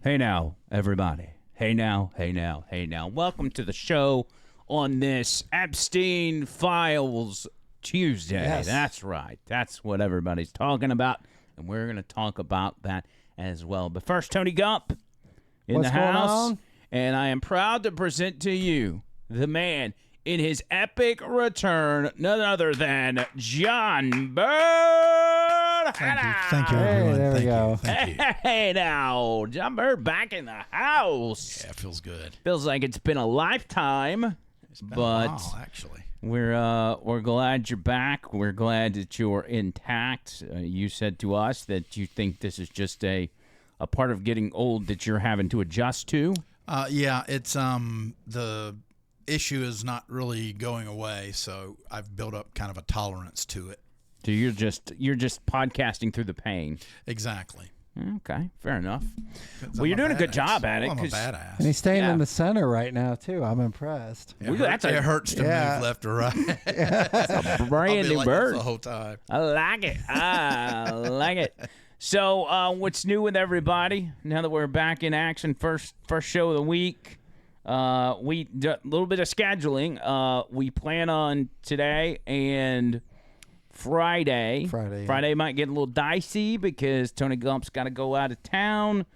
Hey now, everybody. Hey now, hey now, hey now. Welcome to the show on this Epstein Files Tuesday. Yes. That's right. That's what everybody's talking about, and we're going to talk about that as well. But first, Tony Gump in What's the going house, on? and I am proud to present to you the man in his epic return, none other than John Bird. Thank you, Hey, everyone. there we Thank go. you. Thank you. Hey now, John Bird back in the house. Yeah, it feels good. Feels like it's been a lifetime, It's been but a while, actually. we're glad you're back. We're glad that you're intact. You said to us that you think this is just a part of getting old that you're having to adjust to. Yeah, it's the issue is not really going away, so I've built up kind of a tolerance to it. So you're just podcasting through the pain. Exactly. Okay, fair enough. Well, I'm you're doing a good badass. job at it. I'm a 'cause- badass. And he's staying Yeah. in the center right now, too. I'm impressed. It, Well, hurt- that's a- it hurts to Yeah. move left or right. Brand I'll be new like bird. this the whole time. I like it. I like it. So, what's new with everybody now that we're back in action? First show of the week. We a little bit of scheduling. We plan on today and Friday. Friday, yeah. Friday might get a little dicey because Tony Gump's got to go out of town.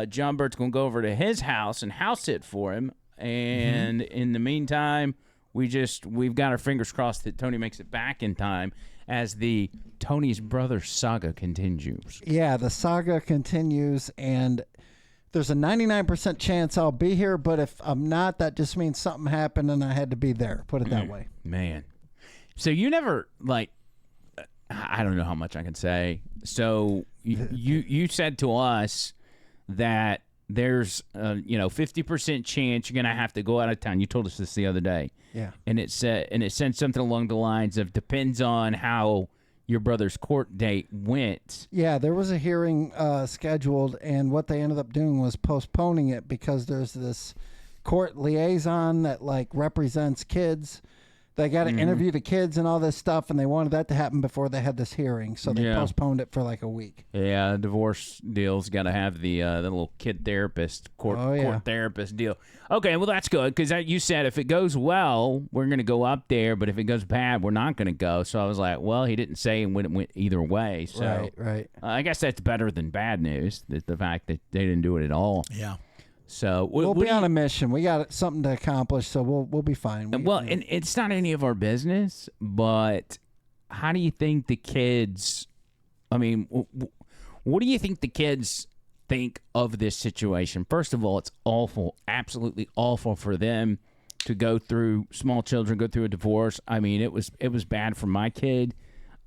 John Bird's going to go over to his house and house sit for him. And in the meantime, we've got our fingers crossed that Tony makes it back in time as the Tony's Brother saga continues. Yeah, the saga continues, and there's a 99% chance I'll be here, but if I'm not, that just means something happened and I had to be there. Put it that way. Man. So you never, like, I don't know how much I can say. So you said to us that there's 50% chance you're going to have to go out of town. You told us this the other day. Yeah. And it said something along the lines of depends on how your brother's court date went. Yeah, there was a hearing scheduled, and what they ended up doing was postponing it because there's this court liaison that, like, represents kids. They got to interview the kids and all this stuff, and they wanted that to happen before they had this hearing, so they Yeah. postponed it for like a week. Yeah, the divorce deal's got to have the little kid therapist, court therapist deal. Okay, well, that's good because you said if it goes well, we're going to go up there, but if it goes bad, we're not going to go. So I was like, well, he didn't say when it went either way. So Right. I guess that's better than bad news, the fact that they didn't do it at all. Yeah. So We'll be on a mission. We got something to accomplish, so we'll be fine. Well, and it's not any of our business, but how do you think the kids, I mean, what do you think the kids think of this situation? First of all, it's awful, absolutely awful for them to go through, small children go through a divorce. I mean, it was bad for my kid.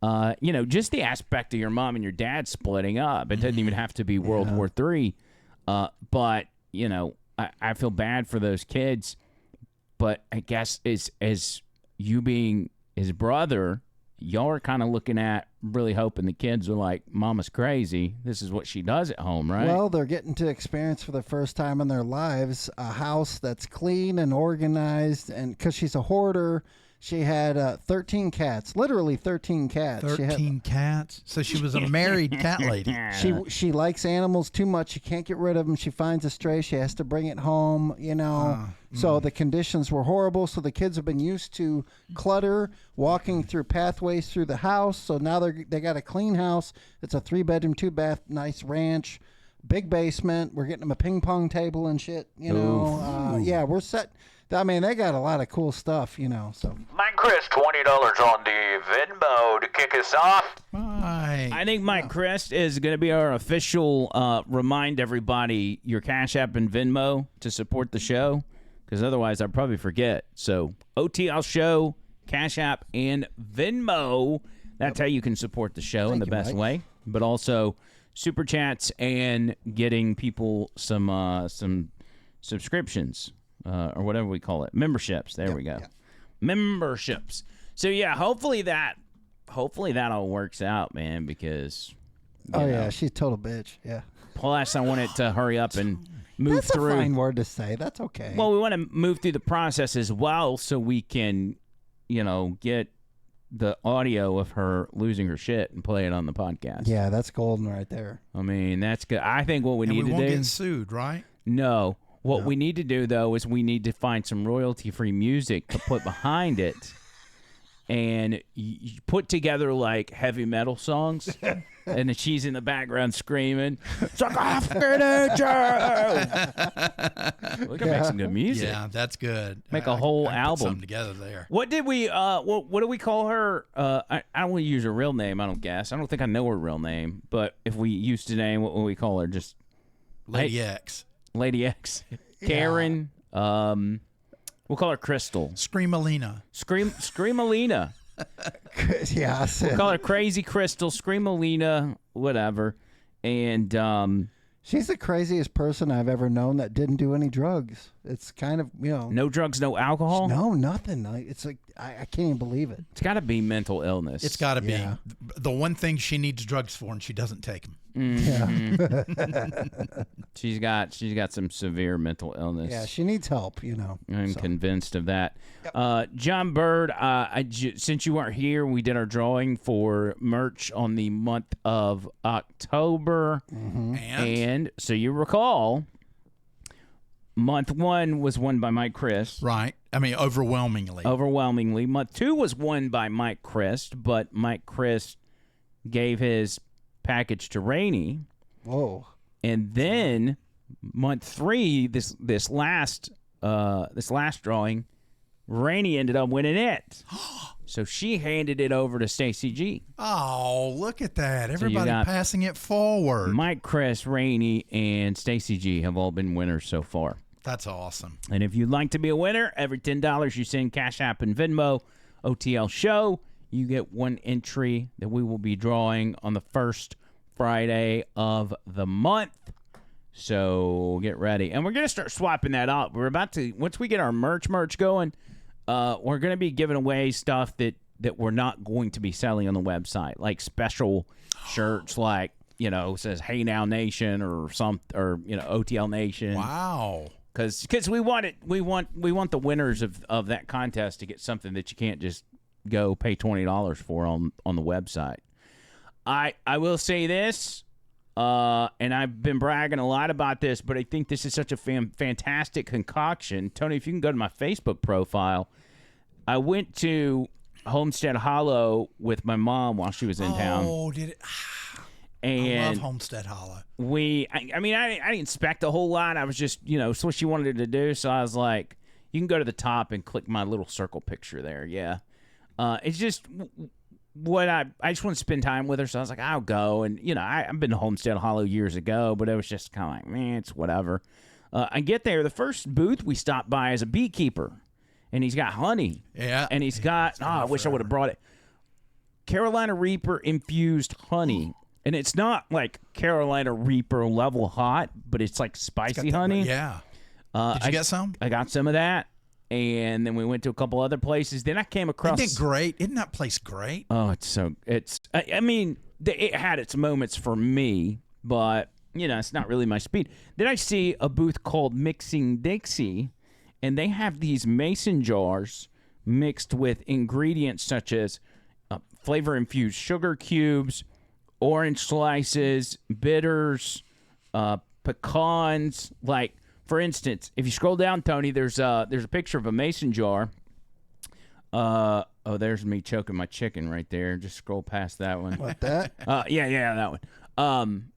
Just the aspect of your mom and your dad splitting up. It doesn't even have to be World War III. But I feel bad for those kids, but I guess as you being his brother, y'all are kind of looking at really hoping the kids are like, Mama's crazy. This is what she does at home, right? Well, they're getting to experience for the first time in their lives a house that's clean and organized, and because she's a hoarder, she had 13 cats, literally 13 cats. 13 cats. So she was a married cat lady. She likes animals too much. She can't get rid of them. She finds a stray. She has to bring it home, So the conditions were horrible. So the kids have been used to clutter, walking through pathways through the house. So now they got a clean house. It's a 3-bedroom, 2-bath, nice ranch, big basement. We're getting them a ping pong table and shit, Yeah, we're set. I mean, they got a lot of cool stuff, so. Mike Chris, $20 on the Venmo to kick us off. Right. I think Mike Chris is going to be our official remind everybody your Cash App and Venmo to support the show, because otherwise I'd probably forget. So OTL Show, Cash App, and Venmo. That's how you can support the show in the best way. But also Super Chats and getting people some subscriptions. Or whatever we call it, memberships. There we go, memberships. So yeah, hopefully that all works out, man. Because she's a total bitch. Yeah. Plus, I want it to hurry up and move That's through. a fine word to say. That's okay. Well, we want to move through the process as well, so we can, get the audio of her losing her shit and play it on the podcast. Yeah, that's golden right there. I mean, that's good. I think what we need to won't do. Get sued, right? No. What we need to do, though, is we need to find some royalty-free music to put behind it and you put together, like, heavy metal songs, and then she's in the background screaming, "Suck off, teenager!" We can make some good music. Yeah, that's good. Make a whole I album. Put something together there. What did we, what do we call her? I don't want to use her real name, I don't guess. I don't think I know her real name, but if we used to name, what would we call her? Just Lady X. Lady X. Karen. We'll call her Crystal. Screamalina. Screamalina. Yeah. We'll call her Crazy Crystal, Screamalina, whatever. And she's the craziest person I've ever known that didn't do any drugs. It's kind of, no drugs, no alcohol? No, nothing. It's like, I can't even believe it. It's got to be mental illness. It's got to be. Yeah. The one thing she needs drugs for, and she doesn't take them. Yeah. She's got some severe mental illness. Yeah, she needs help, I'm convinced of that. John Bird, since you weren't here, we did our drawing for merch on the month of October. Mm-hmm. And so you recall, month 1 was won by Mike Christ. Right. I mean, overwhelmingly. Overwhelmingly. Month 2 was won by Mike Christ, but Mike Christ gave his package to Rainey. Whoa. And then month 3, this last drawing, Rainey ended up winning it. So she handed it over to Stacey G. Oh, look at that. Everybody got passing it forward. Mike, Chris, Rainey, and Stacey G have all been winners so far. That's awesome. And if you'd like to be a winner, every $10 you send Cash App and Venmo, OTL Show, you get one entry that we will be drawing on the first Friday of the month. So get ready. And we're going to start swapping that up. We're about to, once we get our merch going, we're going to be giving away stuff that we're not going to be selling on the website, like special shirts, like, says Hey Now Nation or OTL Nation. Wow. Because we want the winners of that contest to get something that you can't just go pay $20 for on the website. I will say this, and I've been bragging a lot about this, but I think this is such a fantastic concoction. Tony, if you can go to my Facebook profile, I went to Homestead Hollow with my mom while she was in town. Oh, did it? And I love Homestead Hollow. I didn't expect a whole lot. I was just, it's what she wanted to do. So I was like, you can go to the top and click my little circle picture there. Yeah. It's just what I just want to spend time with her. So I was like, I'll go. And, I've been to Homestead Hollow years ago, but it was just kind of like, man, it's whatever. I get there. The first booth we stopped by is a beekeeper. And he's got honey. Yeah. And he's got, I wish I would have brought it. Carolina Reaper infused honey. And it's not like Carolina Reaper level hot, but it's like spicy honey. Yeah. Did you get some? I got some of that. And then we went to a couple other places. Then I came across. Isn't it great? Isn't that place great? Oh, it had its moments for me, but, it's not really my speed. Then I see a booth called Mixing Dixie, and they have these mason jars mixed with ingredients such as flavor-infused sugar cubes, orange slices, bitters, pecans. Like, for instance, if you scroll down, Tony, there's a picture of a mason jar. There's me choking my chicken right there. Just scroll past that one. What, that? Yeah, that one.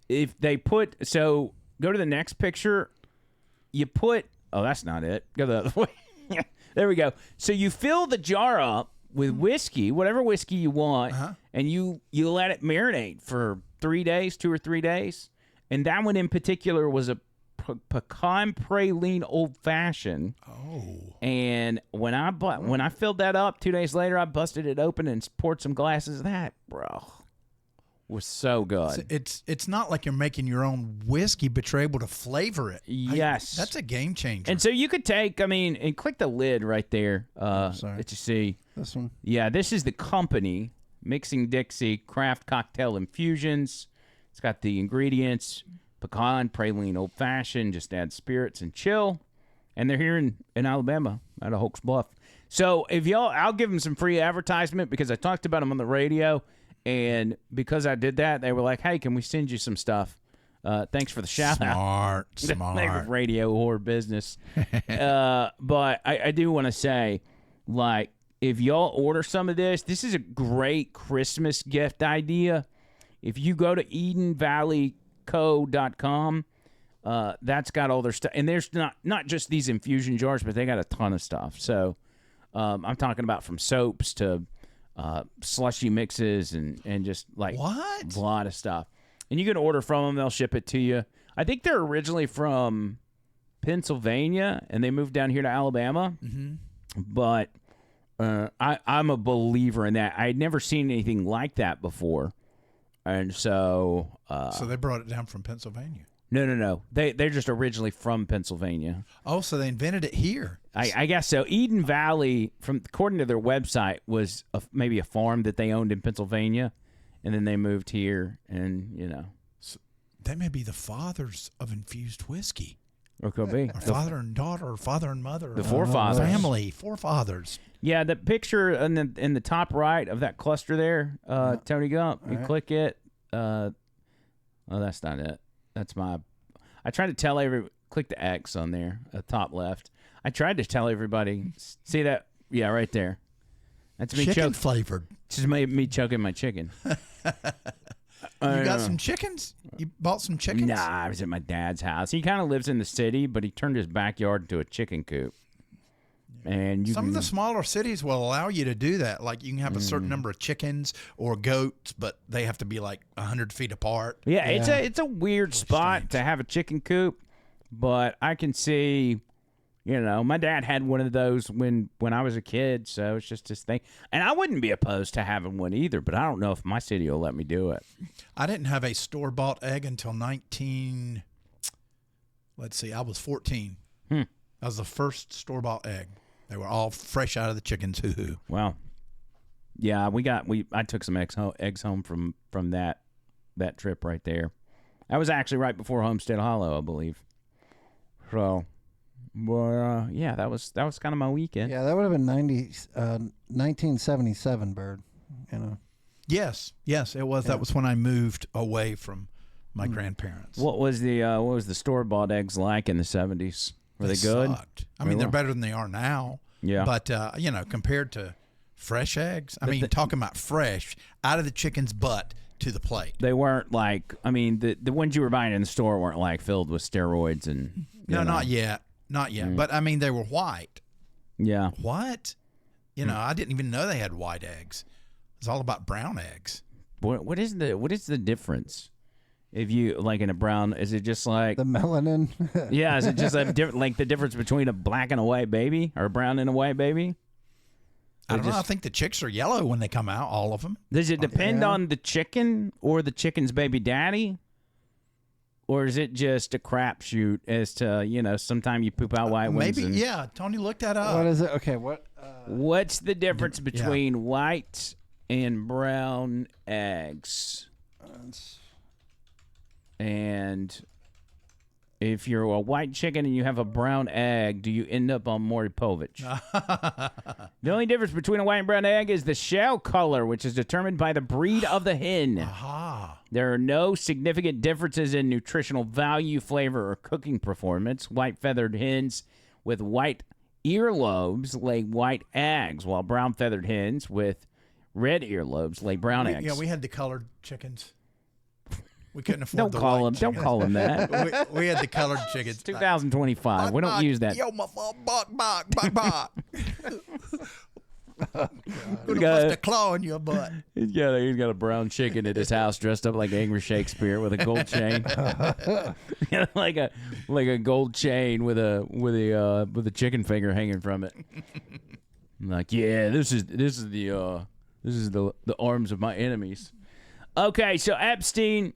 If they go to the next picture. That's not it. Go the other way. There we go. So you fill the jar up with whiskey, whatever whiskey you want, and you let it marinate for 3 days, 2 or 3 days. And that one in particular was a pecan praline old fashioned. Oh. And when I filled that up 2 days later, I busted it open and poured some glasses of that, bro. Was so good. So it's not like you're making your own whiskey, but you're able to flavor it. Yes. That's a game changer. And so you could take, and click the lid right there sorry. that you see. This one? Yeah, this is the company, Mixing Dixie Craft Cocktail Infusions. It's got the ingredients, pecan, praline, old fashioned, just add spirits and chill. And they're here in Alabama, out of Hoax Bluff. So if y'all, I'll give them some free advertisement because I talked about them on the radio, and because I did that, they were like, "Hey, can we send you some stuff? Thanks for the shout out." Smart. Radio or business. But I do want to say, like, if y'all order some of this is a great Christmas gift idea. If you go to EdenValleyCo.com, that's got all their stuff. And there's not just these infusion jars, but they got a ton of stuff. So I'm talking about from soaps to slushy mixes and just like a lot of stuff. And you can order from them. They'll ship it to you. I think they're originally from Pennsylvania, and they moved down here to Alabama. Mm-hmm. But I'm a believer in that. I had never seen anything like that before. And so... so they brought it down from Pennsylvania? No. They're just originally from Pennsylvania. Oh, so they invented it here. I guess so. Eden Valley, according to their website, was maybe a farm that they owned in Pennsylvania, and then they moved here, and, So they may be the fathers of infused whiskey. Or could be. Or father and daughter, or father and mother. The forefathers. Family, forefathers. Yeah, the picture in the top right of that cluster there, Tony Gump, you click it. Oh, that's not it. That's my... I tried to tell click the X on there, top left. I tried to tell everybody, see that? Yeah, right there. That's me chicken flavored. This is me choking my chicken. You got some chickens? You bought some chickens? Nah, I was at my dad's house. He kind of lives in the city, but he turned his backyard into a chicken coop. And some of the smaller cities will allow you to do that. Like you can have a certain number of chickens or goats, but they have to be like 100 feet apart. Yeah, it's a weird spot to have a chicken coop, but I can see, my dad had one of those when I was a kid, so it's just his thing. And I wouldn't be opposed to having one either, but I don't know if my city will let me do it. I didn't have a store-bought egg until I was 14. That was the first store-bought egg. They were all fresh out of the chickens. Hoo-hoo. Wow. Yeah, I took some eggs home from that trip right there. That was actually right before Homestead Hollow, I believe. So, but yeah, that was kind of my weekend. Yeah, that would have been 1977, Bird. Yes, it was. Yeah. That was when I moved away from my grandparents. What was the store-bought eggs like in the 70s? Were they good? Sucked. I mean, they're better than they are now. Yeah. But, compared to fresh eggs, talking about fresh, out of the chicken's butt to the plate. They weren't like, the ones you were buying in the store weren't like filled with steroids and... No, not yet. Not yet. But, they were white. Yeah. What? I didn't even know they had white eggs. It's all about brown eggs. What is the difference? If you like in a brown, is it just like the melanin? Yeah, is it just like the difference between a black and a white baby or a brown and a white baby? I don't know. I think the chicks are yellow when they come out, all of them. Does it depend on the chicken or the chicken's baby daddy? Or is it just a crapshoot as to, sometime you poop out white ones? Maybe, yeah. Tony, look that up. What is it? Okay, what? What's the difference between white and brown eggs? And if you're a white chicken and you have a brown egg, do you end up on Maury Povich? The only difference between a white and brown egg is the shell color, which is determined by the breed of the hen. Aha. There are no significant differences in nutritional value, flavor, or cooking performance. White feathered hens with white earlobes lay white eggs, while brown feathered hens with red earlobes lay brown eggs. Yeah, we had the colored chickens. We couldn't afford the white chickens. Don't call them that. we had the colored chickens. It's 2025. We don't use that. Yo, my phone, bark. Gonna bust a claw in your butt. He's got a brown chicken at his house dressed up like Angry Shakespeare with a gold chain. like a gold chain with a chicken finger hanging from it. I'm like, yeah, this is the arms of my enemies. Okay, so Epstein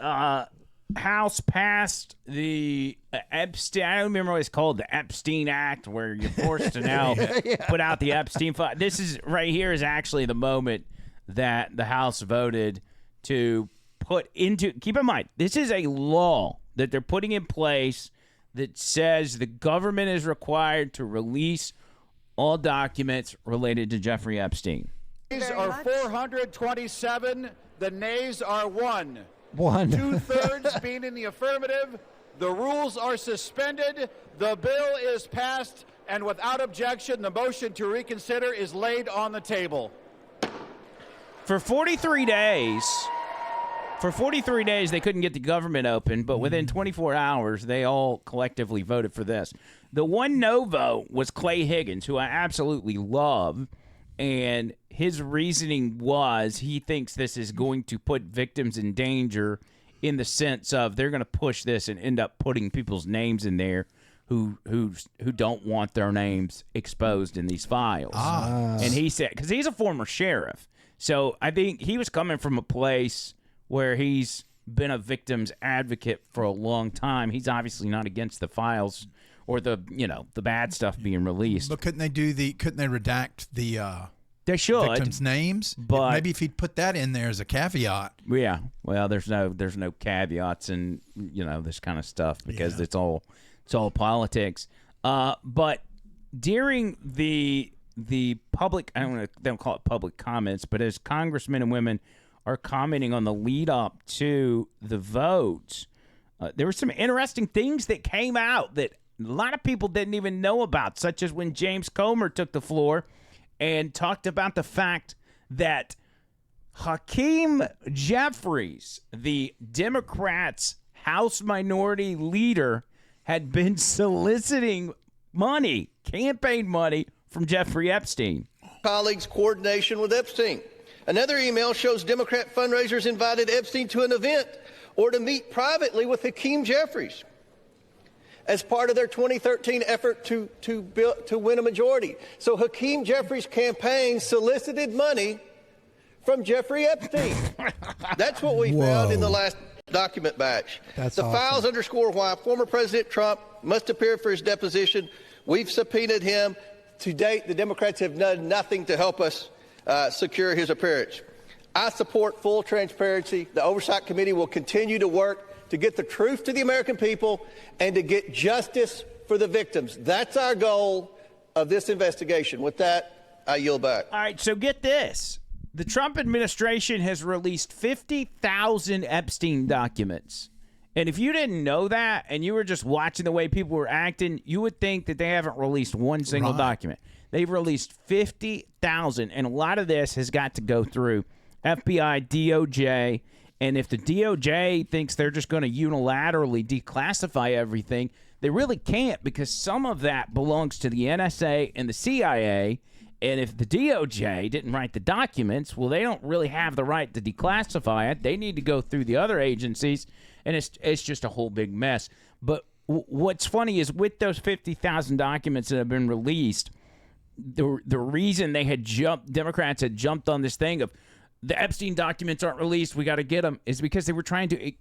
House passed the Epstein, I don't remember what it's called, the Epstein Act, where you're forced to now put out the Epstein file. This is right here is actually the moment that the House voted to put into, keep in mind, this is a law that they're putting in place that says the government is required to release all documents related to Jeffrey Epstein. Nays are 427. The nays are 1. 1. 2/3 being in the affirmative. The rules are suspended. The bill is passed. And without objection, the motion to reconsider is laid on the table. For 43 days, they couldn't get the government open, but within 24 hours, they all collectively voted for this. The one no vote was Clay Higgins, who I absolutely love, and his reasoning was he thinks this is going to put victims in danger in the sense of they're going to push this and end up putting people's names in there who don't want their names exposed in these files. And he said, because he's a former sheriff, so I think he was coming from a place where he's been a victim's advocate for a long time. He's obviously not against the files or the bad stuff being released. But couldn't they redact the they should victims' names? But maybe if he'd put that in there as a caveat. Yeah. Well, there's no caveats in this kind of stuff because it's all politics. But during the public, they don't call it public comments, but as congressmen and women are commenting on the lead up to the vote, there were some interesting things that came out that a lot of people didn't even know about, such as when James Comer took the floor and talked about the fact that Hakeem Jeffries, the Democrats' House Minority Leader, had been soliciting money, campaign money, from Jeffrey Epstein. Colleagues' coordination with Epstein. Another email shows Democrat fundraisers invited Epstein to an event or to meet privately with Hakeem Jeffries as part of their 2013 effort to win a majority. So Hakeem Jeffries' campaign solicited money from Jeffrey Epstein. That's what we found in the last document batch. That's the awesome. files underscore why former President Trump must appear for his deposition. We've subpoenaed him. To date, the Democrats have done nothing to help us secure his appearance. I support full transparency. The Oversight Committee will continue to work to get the truth to the American people and to get justice for the victims. That's our goal of this investigation. With that, I yield back. All right, so get this. The Trump administration has released 50,000 Epstein documents. And if you didn't know that and you were just watching the way people were acting, you would think that they haven't released one single document. They've released 50,000, and a lot of this has got to go through FBI, DOJ, and if the DOJ thinks they're just going to unilaterally declassify everything, they really can't, because some of that belongs to the NSA and the CIA, and if the DOJ didn't write the documents, well, they don't really have the right to declassify it. They need to go through the other agencies, and it's just a whole big mess. But what's funny is with those 50,000 documents that have been released, the reason Democrats had jumped on this thing of the Epstein documents aren't released, we got to get them, is because they were trying to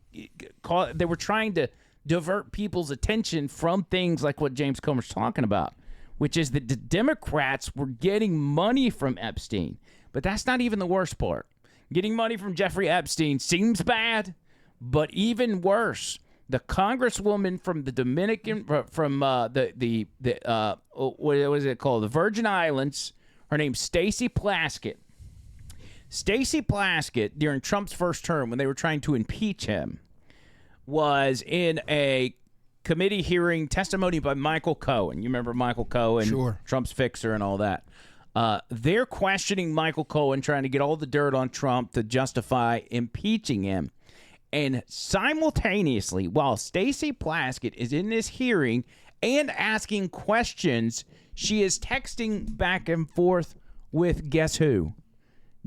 divert people's attention from things like what James Comer's talking about, which is that the Democrats were getting money from Epstein. But that's not even the worst part. Getting money from Jeffrey Epstein seems bad, but even worse, the congresswoman from the Dominican, from what is it called? The Virgin Islands. Her name's Stacey Plaskett. Stacey Plaskett, during Trump's first term, when they were trying to impeach him, was in a committee hearing testimony by Michael Cohen. You remember Michael Cohen, Sure. Trump's fixer and all that. They're questioning Michael Cohen, trying to get all the dirt on Trump to justify impeaching him. And simultaneously, while Stacey Plaskett is in this hearing and asking questions, she is texting back and forth with, guess who?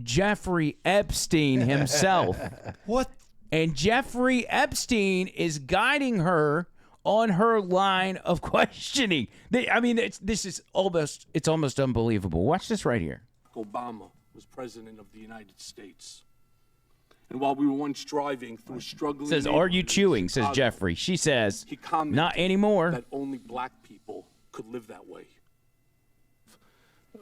Jeffrey Epstein himself. What? And Jeffrey Epstein is guiding her on her line of questioning. It's almost unbelievable. Watch this right here. Obama was president of the United States. And while we were once driving through struggling... Says, are you chewing, says Jeffrey. She says, he commented not anymore. That only black people could live that way.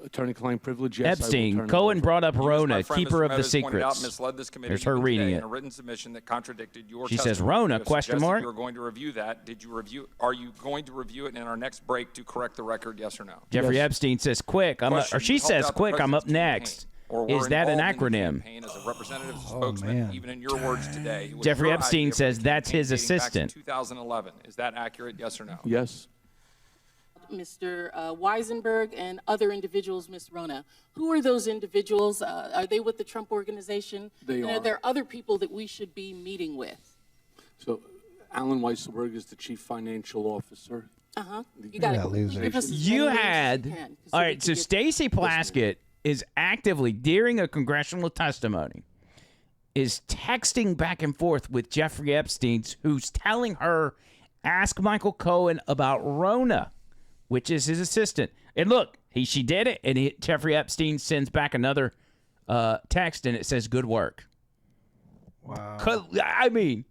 Attorney-client privilege, yes. I will Epstein, turn it Cohen over. brought up You, as Rona, my friend, keeper Mr. of the Meadows pointed out, secrets. misled this committee There's her today reading in it. a written submission that contradicted your She testimony. says Rona, You have question suggested mark. You were going to review that. Did you review? Are you going to review it in our next break to correct the record? Yes or no? Jeffrey Epstein says, quick. Question, Or she you helped says, out the quick, I'm up president's next. campaign, or were Is that an involved in the acronym? campaign as a representative, spokesman, even in your words today? It was Jeffrey your Epstein idea for says the that's campaign his dating back to assistant. 2011. Is that accurate? Yes or no? Yes. Mr. Weisenberg and other individuals, Ms. Rona. Who are those individuals? Are they with the Trump Organization? They and are. Are there other people that we should be meeting with? So Alan Weisselberg is the chief financial officer. You got to loser. give us as You many names as had you can, all we right. can So get- Stacey Plaskett is actively during a congressional testimony is texting back and forth with Jeffrey Epstein, who's telling her, "Ask Michael Cohen about Rona," which is his assistant. And look, she did it, and Jeffrey Epstein sends back another text, and it says, "Good work." Wow. I mean,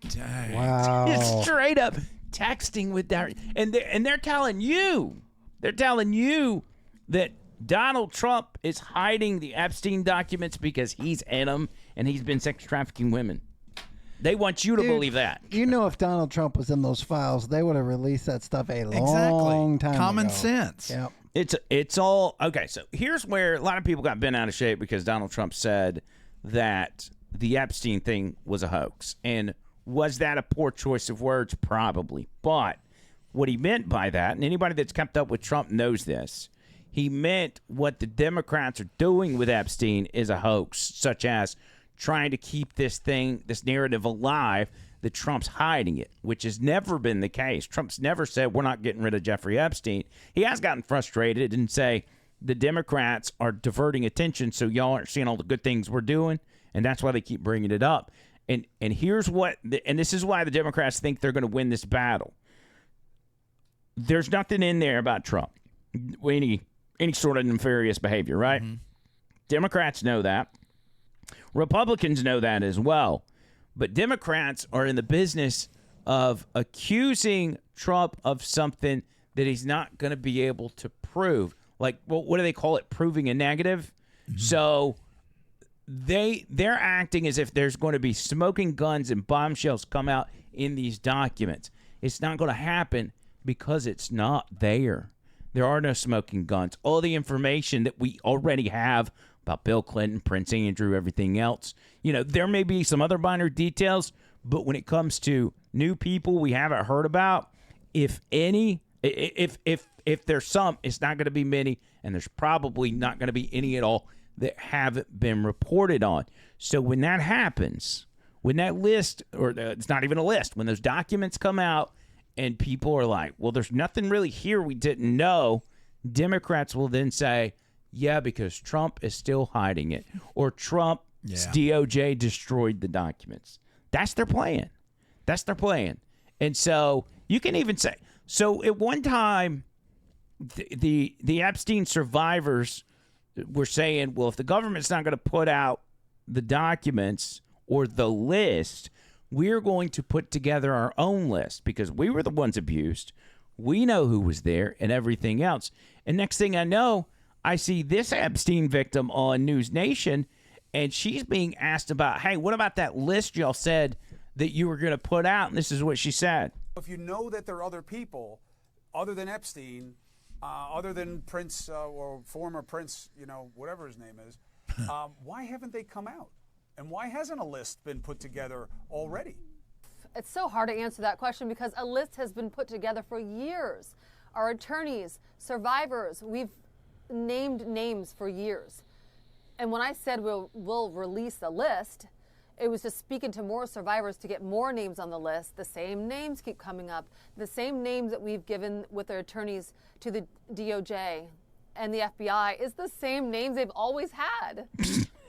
Dang. Wow. it's straight up texting with that, and they're telling you that Donald Trump is hiding the Epstein documents because he's in them and he's been sex trafficking women. They want you to Dude, believe that. You know, if Donald Trump was in those files, they would have released that stuff a long time Common ago. sense. Yep. It's all okay. So here's where a lot of people got bent out of shape because Donald Trump said that the Epstein thing was a hoax. And was that a poor choice of words? Probably. But what he meant by that, and anybody that's kept up with Trump knows this, he meant what the Democrats are doing with Epstein is a hoax, such as trying to keep this narrative alive that Trump's hiding it, which has never been the case. Trump's never said we're not getting rid of Jeffrey Epstein. He has gotten frustrated and say the Democrats are diverting attention so y'all aren't seeing all the good things we're doing, and that's why they keep bringing it up. And here's what, and this is why the Democrats think they're going to win this battle. There's nothing in there about Trump, any sort of nefarious behavior, right? Mm-hmm. Democrats know that. Republicans know that as well. But Democrats are in the business of accusing Trump of something that he's not going to be able to prove. Like, well, what do they call it? Proving a negative. Mm-hmm. So they're acting as if there's going to be smoking guns and bombshells come out in these documents. It's not going to happen because it's not there. There are no smoking guns. All the information that we already have about Bill Clinton, Prince Andrew, everything else, there may be some other minor details, but when it comes to new people we haven't heard about, if there's some, it's not going to be many, and there's probably not going to be any at all that haven't been reported on. So when that happens, when that list, or it's not even a list, when those documents come out and people are like, well, there's nothing really here we didn't know, Democrats will then say, yeah, because Trump is still hiding it, or Trump's DOJ destroyed the documents. That's their plan. And so you can even say, so at one time, the Epstein survivors were saying, well, if the government's not going to put out the documents or the list, we're going to put together our own list because we were the ones abused. We know who was there and everything else. And next thing I know, I see this Epstein victim on News Nation, and she's being asked about, hey, what about that list y'all said that you were going to put out? And this is what she said. If you know that there are other people other than Epstein, other than Prince or former Prince, whatever his name is, why haven't they come out? And why hasn't a list been put together already? It's so hard to answer that question because a list has been put together for years. Our attorneys, survivors, we've named names for years. And when I said we'll release a list, it was just speaking to more survivors to get more names on the list. The same names keep coming up. The same names that we've given with our attorneys to the DOJ and the FBI is the same names they've always had.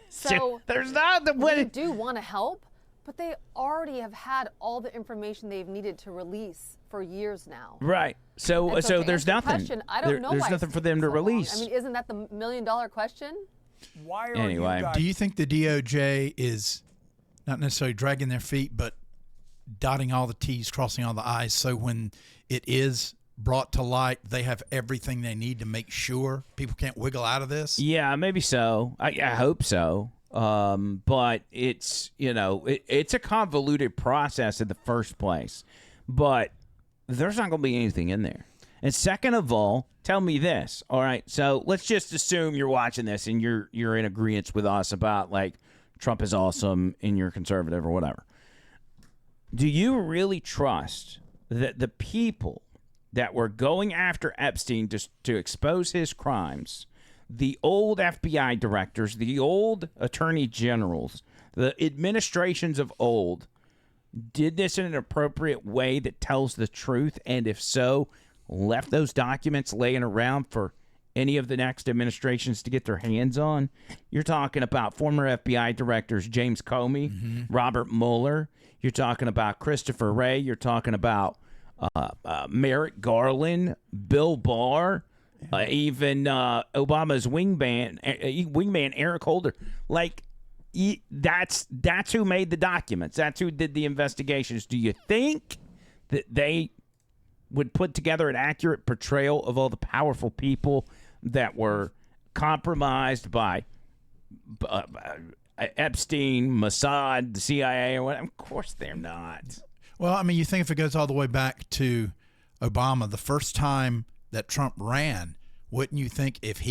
So there's not the we do want to help, but they already have had all the information they've needed to release for years now. Right. So there's nothing. Question, I don't know there's why nothing for them to release. I mean, isn't that the $1 million question? Why are Anyway. you guys... Do you think the DOJ is not necessarily dragging their feet, but dotting all the T's, crossing all the I's, so when it is brought to light, they have everything they need to make sure people can't wiggle out of this? Yeah, maybe so. I hope so. But it's, it's a convoluted process in the first place. But there's not going to be anything in there. And second of all, tell me this. All right, so let's just assume you're watching this and you're in agreement with us about, like, Trump is awesome and you're conservative or whatever. Do you really trust that the people that were going after Epstein to expose his crimes, the old FBI directors, the old attorney generals, the administrations of old, did this in an appropriate way that tells the truth? And if so, left those documents laying around for any of the next administrations to get their hands on? You're talking about former FBI directors James Comey, Robert Mueller. You're talking about Christopher Wray. You're talking about Merrick Garland, Bill Barr, even Obama's wingman Eric Holder. Like, that's who made the documents. That's who did the investigations. Do you think that they would put together an accurate portrayal of all the powerful people that were compromised by Epstein, Mossad, the CIA, or whatever? Of course they're not. Well, I mean, you think if it goes all the way back to Obama, the first time that Trump ran, wouldn't you think if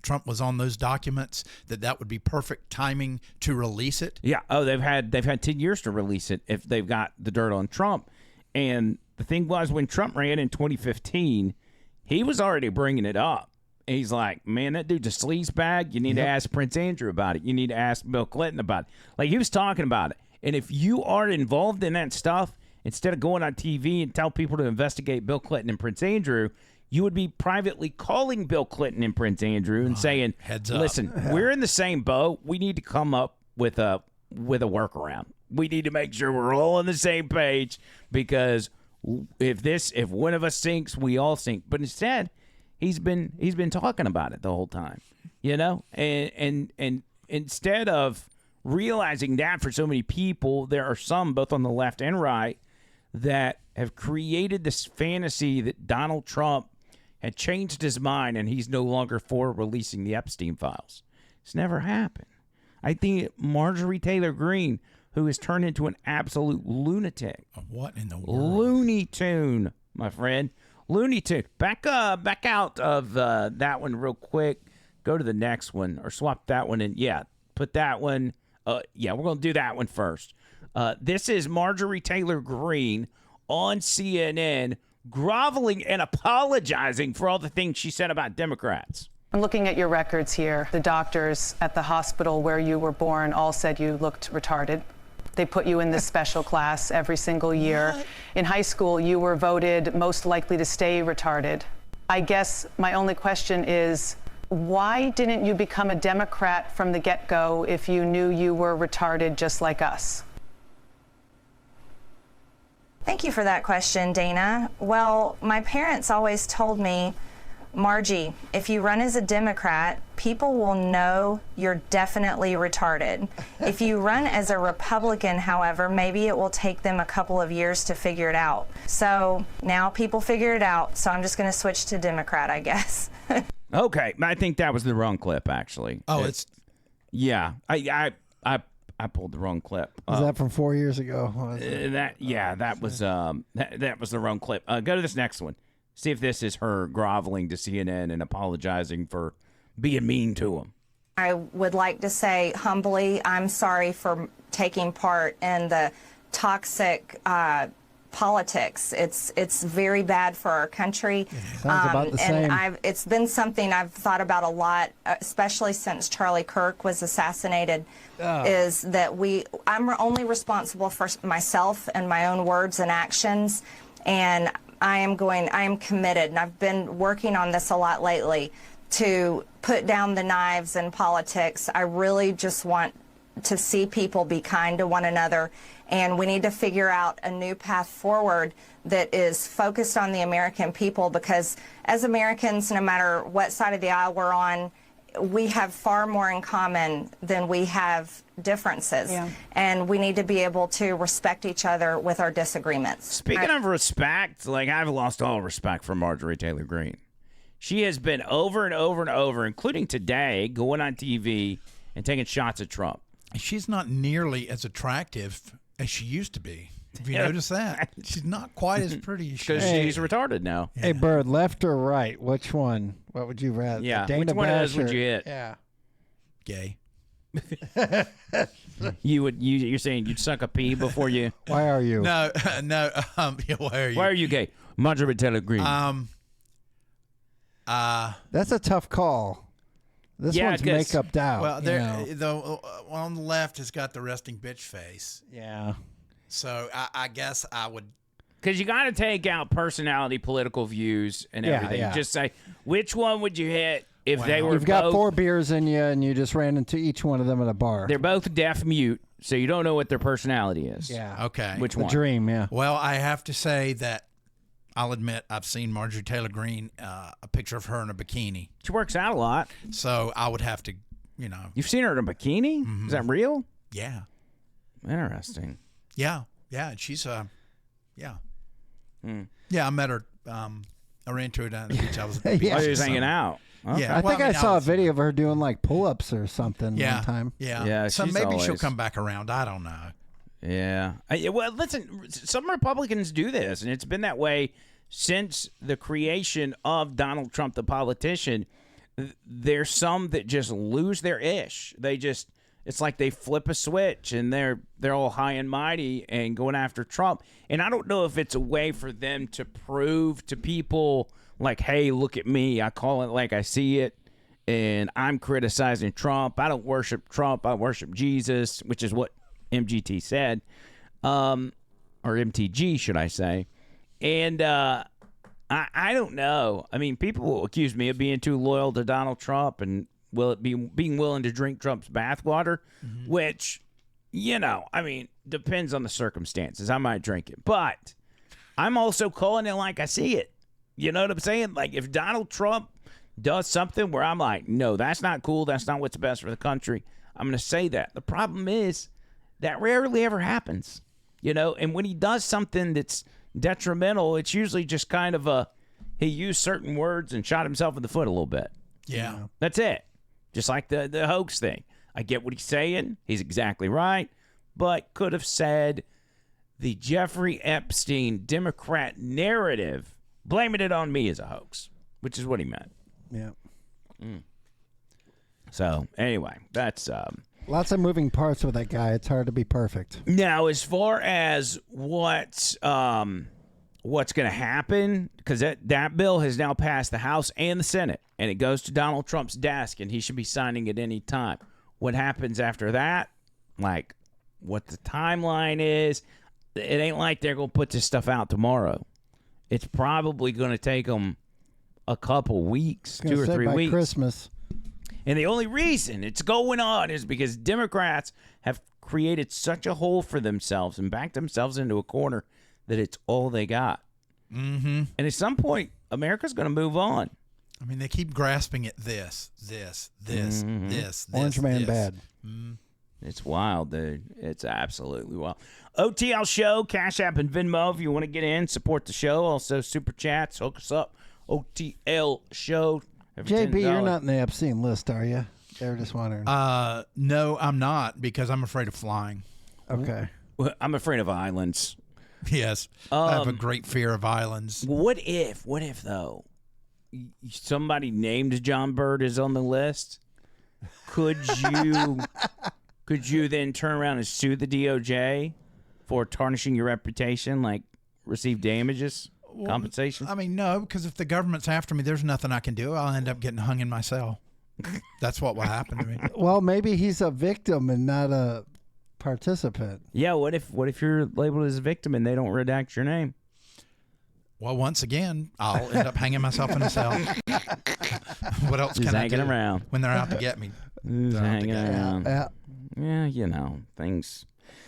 Trump was on those documents, that would be perfect timing to release it? Yeah. Oh, they've had 10 years to release it if they've got the dirt on Trump. And the thing was, when Trump ran in 2015, he was already bringing it up. And he's like, man, that dude's a sleazebag. You need to ask Prince Andrew about it. You need to ask Bill Clinton about it. Like, he was talking about it. And if you are involved in that stuff, instead of going on TV and tell people to investigate Bill Clinton and Prince Andrew, you would be privately calling Bill Clinton and Prince Andrew and saying, heads up. Listen, we're in the same boat. We need to come up with a workaround. We need to make sure we're all on the same page, because if one of us sinks, we all sink. But instead, he's been talking about it the whole time, and instead of realizing that for so many people, there are some both on the left and right that have created this fantasy that Donald Trump had changed his mind and he's no longer for releasing the Epstein files. It's never happened. I think Marjorie Taylor Greene, who has turned into an absolute lunatic. What in the world? Looney Tune, my friend. Looney Tune. Back out of that one real quick. Go to the next one, or swap that one in. Yeah, put that one. We're going to do that one first. This is Marjorie Taylor Greene on CNN groveling and apologizing for all the things she said about Democrats. I'm looking at your records here. The doctors at the hospital where you were born all said you looked retarded. They put you in this special class every single year. What? In high school, you were voted most likely to stay retarded. I guess my only question is, why didn't you become a Democrat from the get-go if you knew you were retarded just like us? Thank you for that question, Dana. Well, my parents always told me, Margie, if you run as a Democrat, people will know you're definitely retarded. If you run as a Republican, however, maybe it will take them a couple of years to figure it out. So now people figure it out, so I'm just going to switch to Democrat, I guess. Okay, I think that was the wrong clip, actually. Oh, yeah. I pulled the wrong clip. Was that from 4 years ago? That was the wrong clip. Go to this next one. See if this is her groveling to CNN and apologizing for being mean to him. I would like to say humbly, I'm sorry for taking part in the toxic politics. It's very bad for our country. Sounds about the same. It's been something I've thought about a lot, especially since Charlie Kirk was assassinated. Is that I'm only responsible for myself and my own words and actions, and I am committed, and I've been working on this a lot lately, to put down the knives in politics. I really just want to see people be kind to one another, and we need to figure out a new path forward that is focused on the American people, because as Americans, no matter what side of the aisle we're on, we have far more in common than we have differences. Yeah. And we need to be able to respect each other with our disagreements. Speaking of respect, like, I've lost all respect for Marjorie Taylor Greene. She has been over and over and over, including today, going on TV and taking shots at Trump. She's not nearly as attractive as she used to be. Have you noticed that? She's not quite as pretty as she Because she's retarded now. Hey, Bird, left or right? Which one? What would you rather? Yeah, Dana which one of Bash those would or- you hit? Yeah. Gay. You're saying you'd suck a pee before you? Why are you? No. Yeah, why are you? Why are you gay? Marjorie Taylor Greene. That's a tough call. This Yeah, one's 'cause- makeup doubt. Well, you there, know. the one on the left has got the resting bitch face. Yeah. So I guess I would. Because you got to take out personality, political views, and Yeah, everything. yeah. Just say, which one would you hit if they were You've got both... 4 beers in you, and you just ran into each one of them at a bar. They're both deaf mute, so you don't know what their personality is. Yeah. Okay. Which The one? dream, yeah. Well, I have to say that I'll admit I've seen Marjorie Taylor Greene, a picture of her in a bikini. She works out a lot. So I would have to, You've seen her in a bikini? Mm-hmm. Is that real? Yeah. Interesting. Yeah. Yeah. And she's, yeah. Hmm. Yeah, I met her. I ran into her down at the beach. I was at the beach. Yeah. Oh, you're just so- hanging out. Okay. Yeah. I Well, think I, mean, saw a was- video of her doing like pull-ups or something Yeah. one time. Yeah. Yeah, So she's maybe she'll always- come back around. I don't know. Yeah. Well, listen, some Republicans do this, and it's been that way since the creation of Donald Trump, the politician. There's some that just lose their ish. It's like they flip a switch, and they're all high and mighty and going after Trump. And I don't know if it's a way for them to prove to people, like, hey, look at me. I call it like I see it, and I'm criticizing Trump. I don't worship Trump. I worship Jesus, which is what MGT said, or MTG, should I say. And I don't know. I mean, people will accuse me of being too loyal to Donald Trump and being willing to drink Trump's bathwater, which, I mean, depends on the circumstances. I might drink it. But I'm also calling it like I see it. You know what I'm saying? Like, if Donald Trump does something where I'm like, no, that's not cool, that's not what's best for the country, I'm going to say that. The problem is that rarely ever happens, and when he does something that's detrimental, it's usually just kind of he used certain words and shot himself in the foot a little bit. Yeah. That's it. Just like the hoax thing. I get what he's saying. He's exactly right. But could have said the Jeffrey Epstein Democrat narrative, blaming it on me as a hoax, which is what he meant. Yeah. So, anyway, that's... Lots of moving parts with that guy. It's hard to be perfect. Now, as far as what's going to happen, because that bill has now passed the House and the Senate, and it goes to Donald Trump's desk, and he should be signing it any time. What happens after that, like what the timeline is, it ain't like they're going to put this stuff out tomorrow. It's probably going to take them a couple weeks, 2 or 3 by weeks. Christmas. And the only reason it's going on is because Democrats have created such a hole for themselves and backed themselves into a corner that it's all they got. Mm-hmm. And at some point, America's going to move on. I mean, they keep grasping at this. Orange Man this. bad. It's wild, dude. It's absolutely wild. OTL Show, Cash App, and Venmo if you want to get in, support the show. Also, Super Chats, hook us up. OTL Show. JB, you're not in the Epstein list, are you? They were just wondering. No, I'm not, because I'm afraid of flying. Okay. Well, I'm afraid of islands. Yes. I have a great fear of islands. What if though, somebody named John Bird is on the list? Could you then turn around and sue the DOJ for tarnishing your reputation, like receive damages, compensation? I mean, no, because if the government's after me, there's nothing I can do. I'll end up getting hung in my cell. That's what will happen to me. Well, maybe he's a victim and not a participant. Yeah, what if you're labeled as a victim and they don't redact your name? Well, once again, I'll end up hanging myself in a cell. What else Just can I hanging do around when they're out to get me? Just hanging around. Yeah. Yeah, things.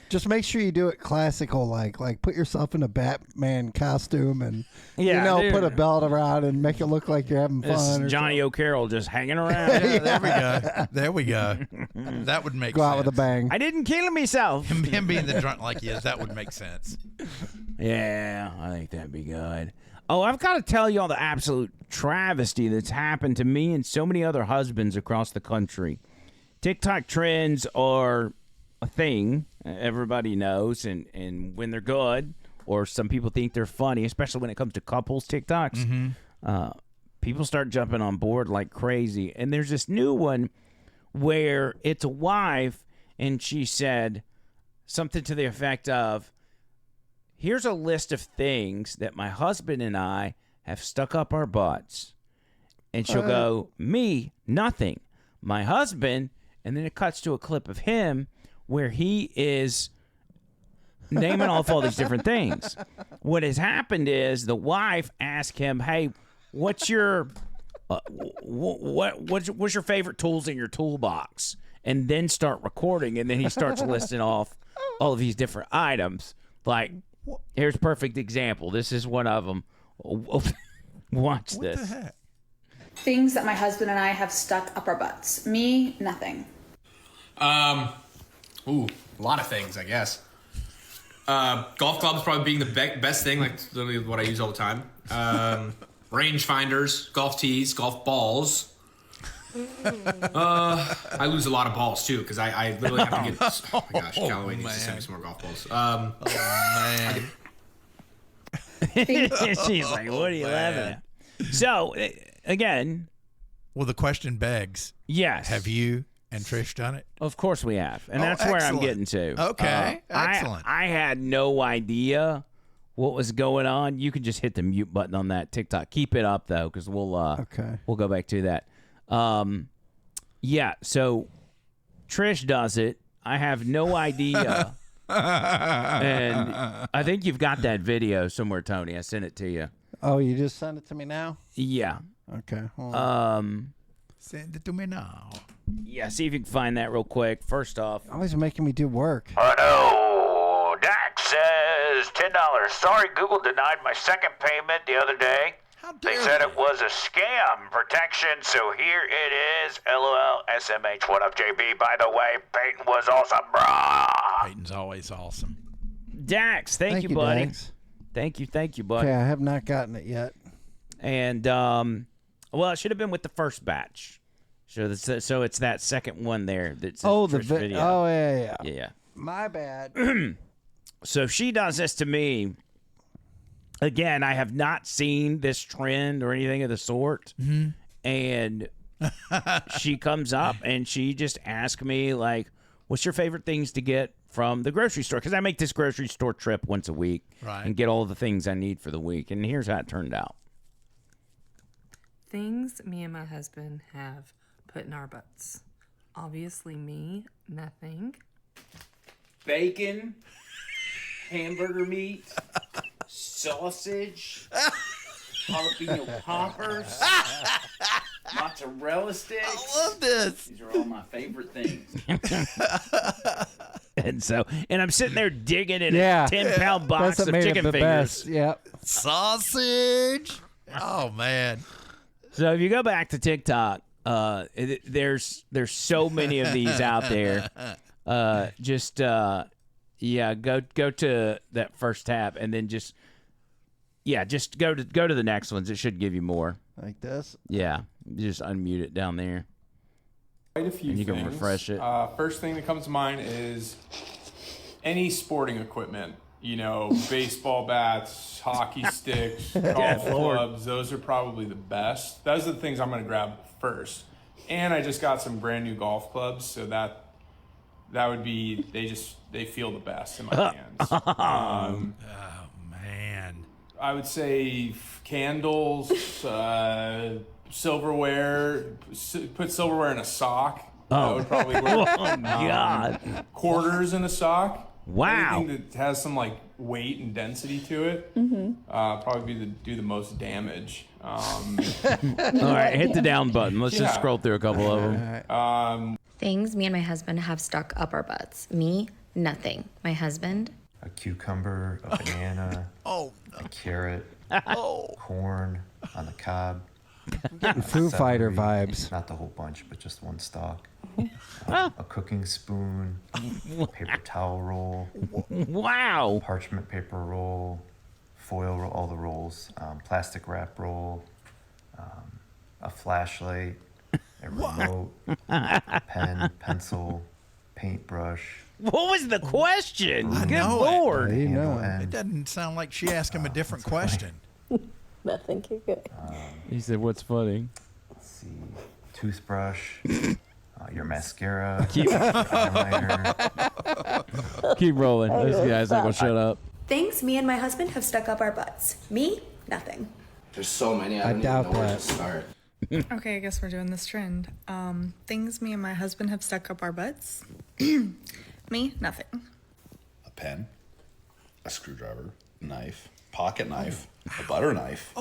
Just make sure you do it classical, like put yourself in a Batman costume and dude. put a belt around and make it look like you're having This fun. is Johnny O'Carroll just hanging around. There we go. There we go. That would make Go sense. out with a bang. I didn't kill myself. Him being the drunk like he is, that would make sense. Yeah, I think that'd be good. Oh, I've got to tell y'all the absolute travesty that's happened to me and so many other husbands across the country. TikTok trends are a thing everybody knows, and when they're good, or some people think they're funny, especially when it comes to couples TikToks, people start jumping on board like crazy. And there's this new one where it's a wife, and she said something to the effect of, here's a list of things that my husband and I have stuck up our butts. And she'll go, me, nothing. My husband, and then it cuts to a clip of him where he is naming off all these different things. What has happened is the wife asked him, hey, what's your what's your favorite tools in your toolbox? And then start recording, and then he starts listing off all of these different items. Like, here's a perfect example. This is one of them. Watch this. What the heck? Things that my husband and I have stuck up our butts. Me, nothing. A lot of things, I guess. Golf clubs probably being the best thing, like literally what I use all the time. Range finders, golf tees, golf balls. I lose a lot of balls too because I literally have to get. Oh my gosh, Callaway needs to send me some more golf balls. Man. She's like, what are you laughing at? So, again. Well, the question begs. Yes. Have you and Trish done it? Of course we have. And that's where I'm getting to. Okay. Excellent. I had no idea what was going on. You can just hit the mute button on that TikTok. Keep it up, though, because we'll go back to that. Yeah, so Trish does it. I have no idea. And I think you've got that video somewhere, Tony. I sent it to you. Oh, you just sent it to me now? Yeah. Okay. Send it to me now. Yeah, see if you can find that real quick. First off. Always making me do work. Oh no. Dax says $10. Sorry, Google denied my second payment the other day. They said it was a scam protection, so here it is. LOL, SMH. What up, JB? By the way, Peyton was awesome, brah. Peyton's always awesome. Dax, thank you, buddy. Dax. Thank you, buddy. Okay, I have not gotten it yet. And, well, it should have been with the first batch. So it's that second one there. That's the video. Oh, yeah. Yeah. My bad. So she does this to me. Again, I have not seen this trend or anything of the sort. Mm-hmm. And she comes up and she just asks me, like, what's your favorite things to get from the grocery store? Because I make this grocery store trip once a week and get all the things I need for the week. And here's how it turned out. Things me and my husband have put in our butts. Obviously me, nothing. Bacon, hamburger meat, sausage, jalapeno poppers, mozzarella sticks. I love this. These are all my favorite things. And I'm sitting there digging in a 10-pound box of chicken fingers. Yep. Sausage. Oh, man. So if you go back to TikTok, there's so many of these out there. Go to that first tab and then just go to the next ones. It should give you more. Like this? Yeah, just unmute it down there. Quite a few and you things. can refresh it. First thing that comes to mind is any sporting equipment. You know, baseball bats, hockey sticks, golf clubs. Those are probably the best. Those are the things I'm going to grab first. And I just got some brand new golf clubs, so that would be they feel the best in my hands. Oh man! I would say candles, silverware. Put silverware in a sock. That would probably work. Oh God! Quarters in a sock. Wow. Anything that has some like weight and density to it, probably do the most damage. All right, hit the down button. Let's just scroll through a couple of them. Things me and my husband have stuck up our butts. Me, Nothing. My husband? A cucumber, a banana, a carrot, corn on the cob. I'm getting Foo Fighter vibes. Not the whole bunch, but just one stalk. A cooking spoon, paper towel roll. Wow. Parchment paper roll, foil roll, all the rolls, plastic wrap roll, a flashlight, a remote, a pen, pencil, paintbrush. What was the question? I Good know Lord. It doesn't sound like she asked him a different question. Nothing. Keep going. He said, "What's funny?" Let's see, toothbrush, your mascara, Keep- your eyeliner. Keep rolling. This guy's not gonna shut up. Things me and my husband have stuck up our butts. Me, nothing. There's so many. I I don't doubt even know where that. to start. Okay, I guess we're doing this trend. Things me and my husband have stuck up our butts. Me, nothing. A pen, a screwdriver, knife, pocket knife, a butter knife,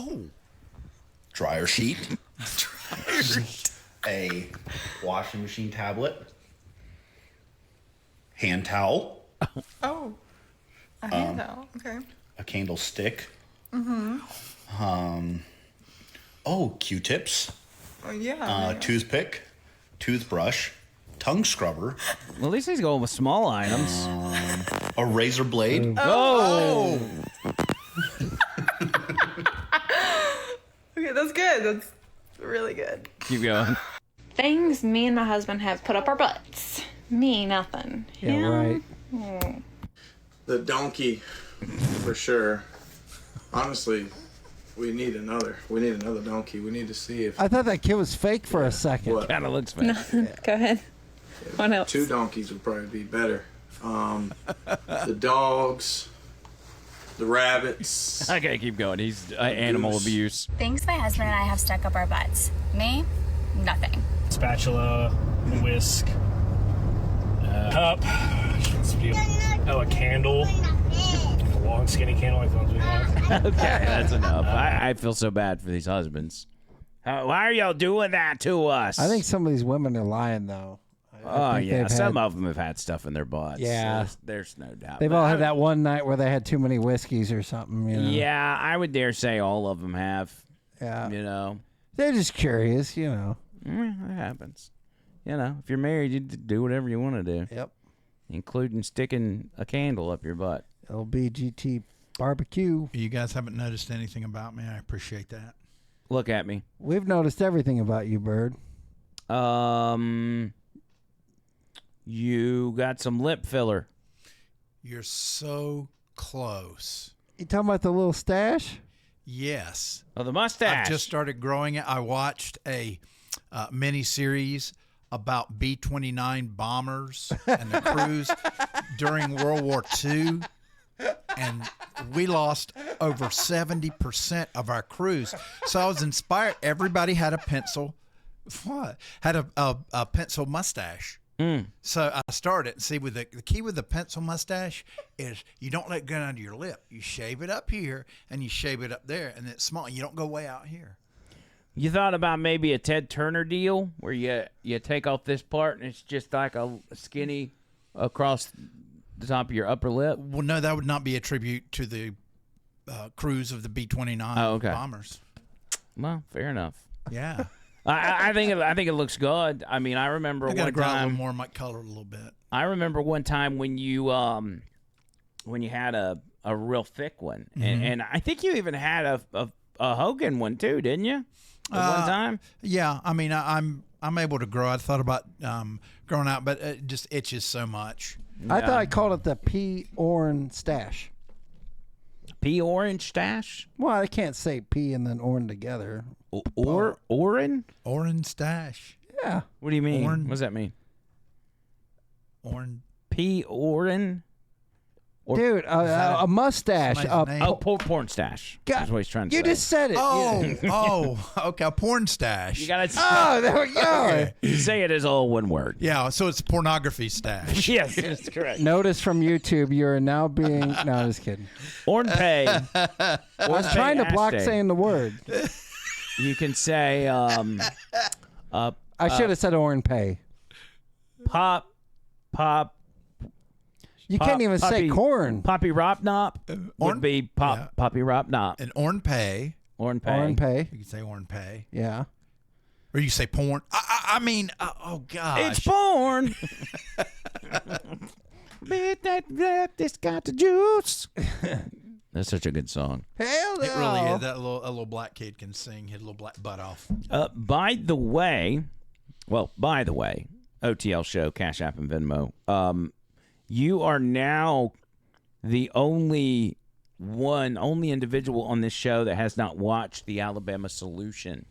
dryer sheet, a washing machine tablet, hand towel, Oh, a hand towel. Okay. a candlestick, Mm-hmm. Q-tips, Oh, yeah. toothpick, toothbrush, tongue scrubber, Well, at least he's going with small items. a razor blade. Oh. Okay, that's good. That's really good. Keep going. Things me and my husband have put up our butts. Me, nothing. Yeah, right. The donkey, for sure. Honestly, we need another. We need another donkey. We need to see if I thought that kid was fake for a second. What? Kind of looks fake. Nothing. Go ahead. What else? 2 donkeys would probably be better. The dogs, the rabbits. Okay, keep going. He's animal goose. abuse. Things my husband and I have stuck up our butts. Me, nothing. Spatula, whisk, cup. Oh, a candle. A long, skinny candle like the ones we have. Okay, that's enough. I feel so bad for these husbands. Why are y'all doing that to us? I think some of these women are lying, though. I think yeah, they've some had- of them have had stuff in their butts. Yeah. There's no doubt. They've all had that one night where they had too many whiskeys or something. You know? Yeah, I would dare say all of them have. Yeah. You know. They're just curious, you know. It happens. You know, if you're married, you do whatever you want to do. Yep. Including sticking a candle up your butt. LBGT barbecue. You guys haven't noticed anything about me. I appreciate that. Look at me. We've noticed everything about you, Bird. You got some lip filler. You're so close. You talking about the little stash? Yes. Oh, the mustache. I've just started growing it. I watched a mini series about B-29 bombers and the crews during World War II, and we lost over 70% of our crews. So I was inspired. Everybody had a pencil. What? Had a pencil mustache. So I started. See, with the key with the pencil mustache is you don't let it go under your lip. You shave it up here and you shave it up there, and it's small. You don't go way out here. You thought about maybe a Ted Turner deal where you take off this part and it's just like a skinny across the top of your upper lip? Well, no, that would not be a tribute to the crews of the B-29 bombers. Well, fair enough. Yeah. I think it looks good. I mean, I remember I got to one grow out a time. little more, might color a little bit. I remember one time when you had a real thick one, and I think you even had a Hogan one too, didn't you? At one time. Yeah, I mean, I'm able to grow. I thought about growing out, but it just itches so much. I thought I called it the P. Orrin stash. P. Orange stash? Well, I can't say P and then Orrin together. Orrin? Orrin stash. Yeah. What do you mean? Orrin. What does that mean? Orrin. P. Orrin? Dude, a mustache. Porn stash. God, That's what he's trying to you say. just said it. Okay, a porn stash. You got to. Oh, there we go. You say it as all one word. Yeah, so it's pornography stash. Yes, that's correct. Notice from YouTube, you're now being. No, I'm just kidding. Ornpay. I was trying to block saying the word. You can say. I should have said Orrin Pay. Pop. You can't even say corn. Poppy Ropnop would be Poppy Ropnop. And Ornpay. Ornpay. You can say Ornpay. Yeah. Or you say porn. I mean, oh gosh. It's porn. This got the juice. That's such a good song. Hell no. It really is. That a little black kid can sing his little black butt off. By the way, OTL Show, Cash App and Venmo. You are now the only individual on this show that has not watched the Alabama Solution.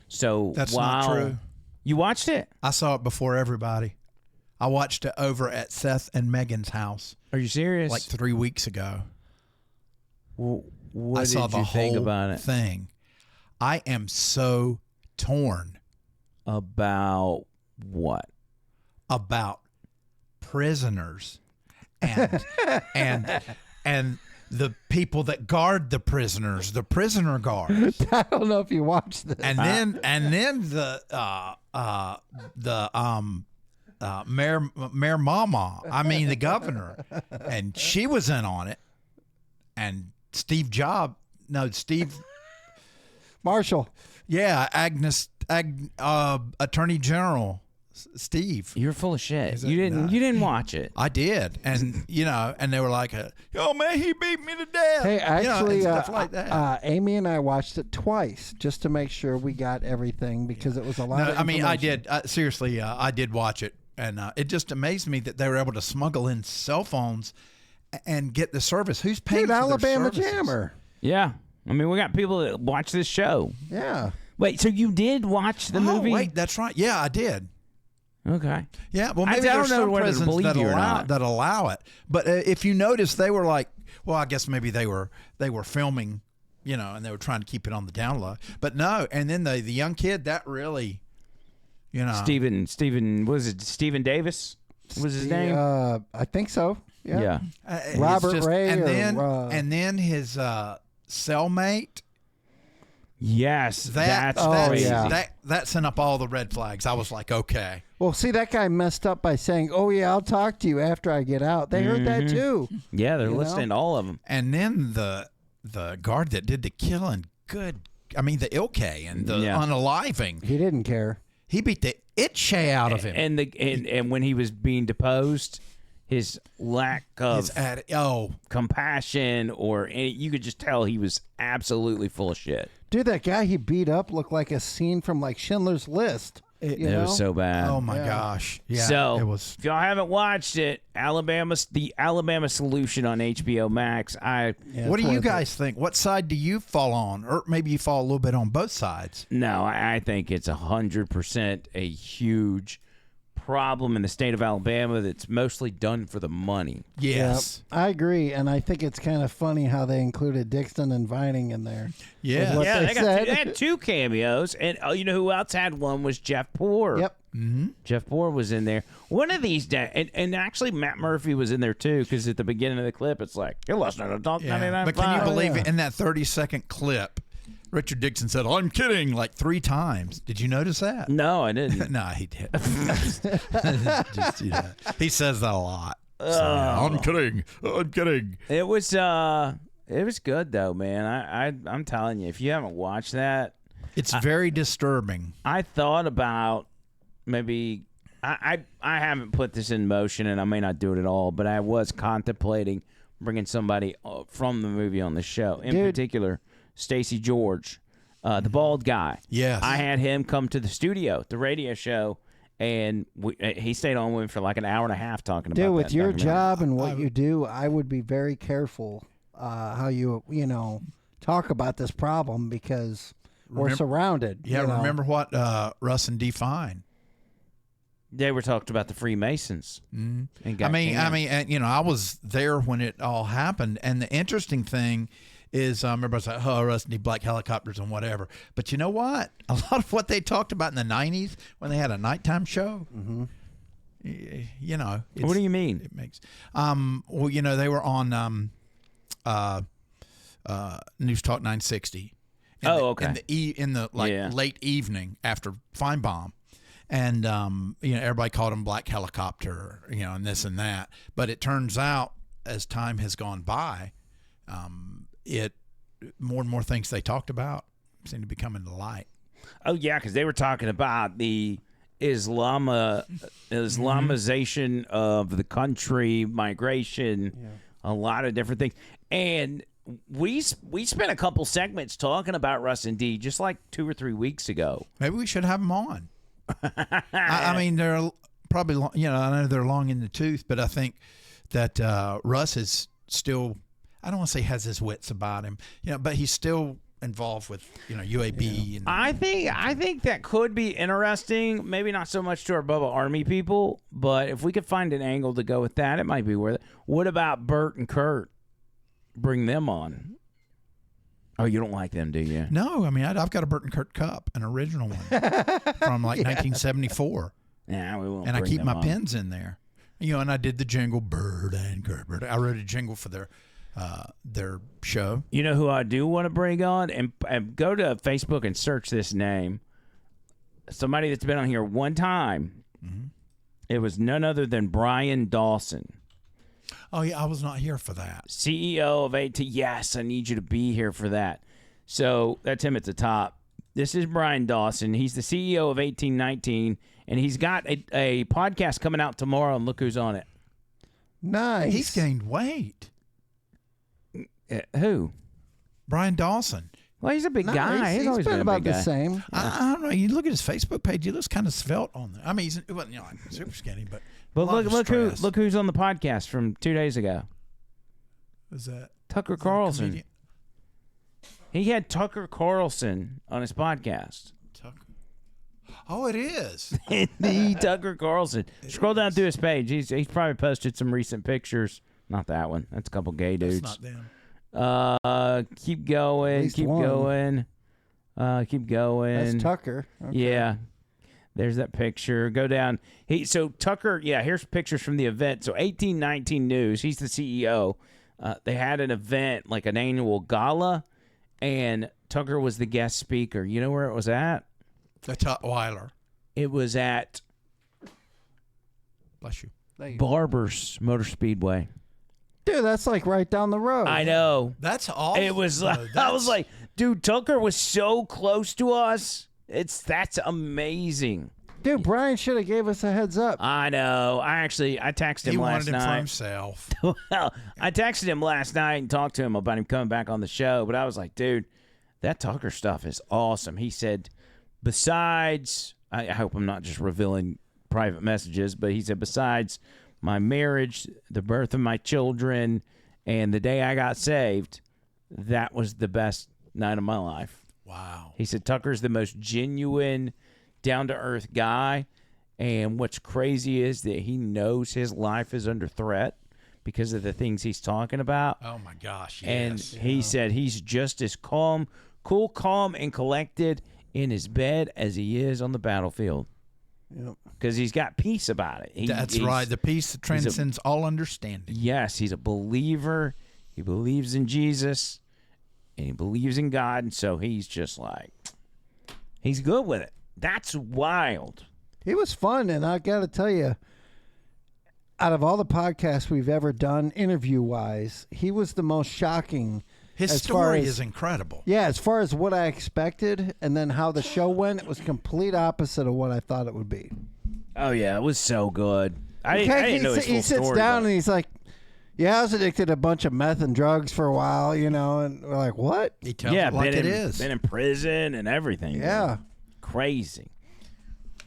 So That's not true. You watched it? I saw it before everybody. I watched it over at Seth and Megan's house. Are you serious? Like 3 weeks ago. Well, what I saw did the you think whole about it? thing. I am so torn. About what? About prisoners and and the people that guard the prisoners, the prisoner guards. I don't know if you watched this. And then the Mayor Mama, I mean the governor, and she was in on it. And Steve Marshall. Yeah, Attorney General Steve. You're full of shit. You didn't watch it. I did, and and they were like, "Oh man, he beat me to death." Hey, actually, stuff like that. Amy and I watched it twice just to make sure we got everything because it was a lot of information. I did. Seriously, I did watch it, and it just amazed me that they were able to smuggle in cell phones and get the service. Who's paying for Alabama their services? Jammer. Yeah. I mean, we got people that watch this show. Yeah. Wait, so you did watch the movie? Wait, that's right. Yeah, I did. Okay. Yeah, well, I maybe don't there's know some whether to prisons believe that you or not. allow it. But if you notice, they were like, well, I guess maybe they were filming, and they were trying to keep it on the down low. But no, and then the young kid, that really, Stephen, was it Stephen Davis? Was his name? I think so. Yeah. Robert Ray. And then his cellmate. Yes, that's crazy. That sent up all the red flags. I was like, okay. Well, see, that guy messed up by saying, "Oh yeah, I'll talk to you after I get out." They heard that too. Yeah, they're listening to all of them. And then the guard that did the killing, the Ilke and the unaliving. He didn't care. He beat the itchay out of him. And when he was being deposed, his lack of compassion you could just tell he was absolutely full of shit. Dude, that guy he beat up looked like a scene from like Schindler's List. It was so bad. Oh my gosh! Yeah. So it was. If y'all haven't watched it, the Alabama Solution on HBO Max. What do you guys think? What side do you fall on, or maybe you fall a little bit on both sides? No, I think it's 100% a huge problem in the state of Alabama that's mostly done for the money. Yes. Yep, I agree, and I think it's kind of funny how they included Dixon and Vining in there. Yeah. They had 2 cameos, and you know who else had one was Jeff Poore. Yep. Mm-hmm. Jeff Poore was in there. One of these days, and actually Matt Murphy was in there too, because at the beginning of the clip, it's like, you're listening to Talk 99.5. But can you believe it? In that 30-second clip, Richard Dixon said, "I'm kidding," like 3 times. Did you notice that? No, I didn't. No, he did. He says that a lot. So, I'm kidding. I'm kidding. It was good though, man. I'm telling you, if you haven't watched that, it's very disturbing. I thought about maybe I haven't put this in motion, and I may not do it at all, but I was contemplating bringing somebody from the movie on the show, in particular Stacey George, the bald guy. Yes. I had him come to the studio, the radio show, and he stayed on with me for like an hour and a half talking about Dude, that with your documentary. job and what you do, I would be very careful how you talk about this problem because we're surrounded. Yeah, remember what Russ and Define. They were talking about the Freemasons. Mm-hmm. I was there when it all happened, and the interesting thing is everybody's like, oh, Russ need black helicopters and whatever. But you know what? A lot of what they talked about in the 90s when they had a nighttime show, what do you mean? It makes they were on News Talk 960. Okay. In the late evening after Feinbaum. And, everybody called him Black Helicopter, and this and that. But it turns out, as time has gone by, more and more things they talked about seem to be coming to light. Oh, yeah, because they were talking about the Islamization of the country, migration, a lot of different things. And we spent a couple segments talking about Russ and Dee just like 2 or 3 weeks ago. Maybe we should have them on. I mean, they're probably, I know they're long in the tooth, but I think that Russ is still, I don't want to say has his wits about him, but he's still involved with, UAB. And I think that could be interesting. Maybe not so much to our Bubba Army people, but if we could find an angle to go with that, it might be worth it. What about Bert and Kurt? Bring them on. Oh, you don't like them, do you? No, I mean, I've got a Bert and Kurt cup, an original one from 1974. Yeah, we won't. And I keep my on. pins in there. And I did the jingle, Bert and Kurt. I wrote a jingle for their show. You know who I do want to bring on? And go to Facebook and search this name. Somebody that's been on here one time. Mm-hmm. It was none other than Brian Dawson. Oh, yeah, I was not here for that. CEO of AT. Yes, I need you to be here for that. So that's him at the top. This is Brian Dawson. He's the CEO of 1819, and he's got a podcast coming out tomorrow, and look who's on it. Nice. He's gained weight. Who? Brian Dawson. Well, he's a big guy. He's always been about a big the guy. same. I don't know. You look at his Facebook page; he looks kind of svelte on there. I mean, he wasn't like super skinny, but look who's on the podcast from 2 days ago. Who's that? Tucker Carlson. He had Tucker Carlson on his podcast. Oh, it is. The Tucker Carlson. Scroll down through his page. He's probably posted some recent pictures. Not that one. That's a couple gay dudes. That's not them. Keep going. Keep going. Keep going. That's Tucker. Okay. Yeah. There's that picture. Go down. So Tucker, here's pictures from the event. So 1819 News, he's the CEO. They had an event, like an annual gala, and Tucker was the guest speaker. You know where it was at? The Tutwiler. It was at Bless you. Barber's Motor Speedway. Dude, that's like right down the road. I know. That's awesome. It was like, I was like, dude, Tucker was so close to us. That's amazing. Dude, Brian should have gave us a heads up. I know. I texted him last night. He wanted him for himself. Well, I texted him last night and talked to him about him coming back on the show, but I was like, dude, that Tucker stuff is awesome. He said, besides, I hope I'm not just revealing private messages, but he said, besides my marriage, the birth of my children, and the day I got saved, that was the best night of my life. Wow. He said Tucker's the most genuine, down-to-earth guy, and what's crazy is that he knows his life is under threat because of the things he's talking about. Oh, my gosh, yes. And he said he's just as cool, calm, and collected in his bed as he is on the battlefield. Yep. Because he's got peace about it. That's right. The peace that transcends all understanding. Yes, he's a believer. He believes in Jesus, and he believes in God, and so he's just like, he's good with it. That's wild. He was fun, and I got to tell you, out of all the podcasts we've ever done, interview-wise, he was the most shocking. His story is incredible. Yeah, as far as what I expected, and then how the show went, it was complete opposite of what I thought it would be. Oh, yeah, it was so good. I didn't know his full He sits story, down but- and he's like, yeah, I was addicted to a bunch of meth and drugs for a while, and we're like, what? He tells it like it is. Been in prison and everything. Yeah. Dude. Crazy.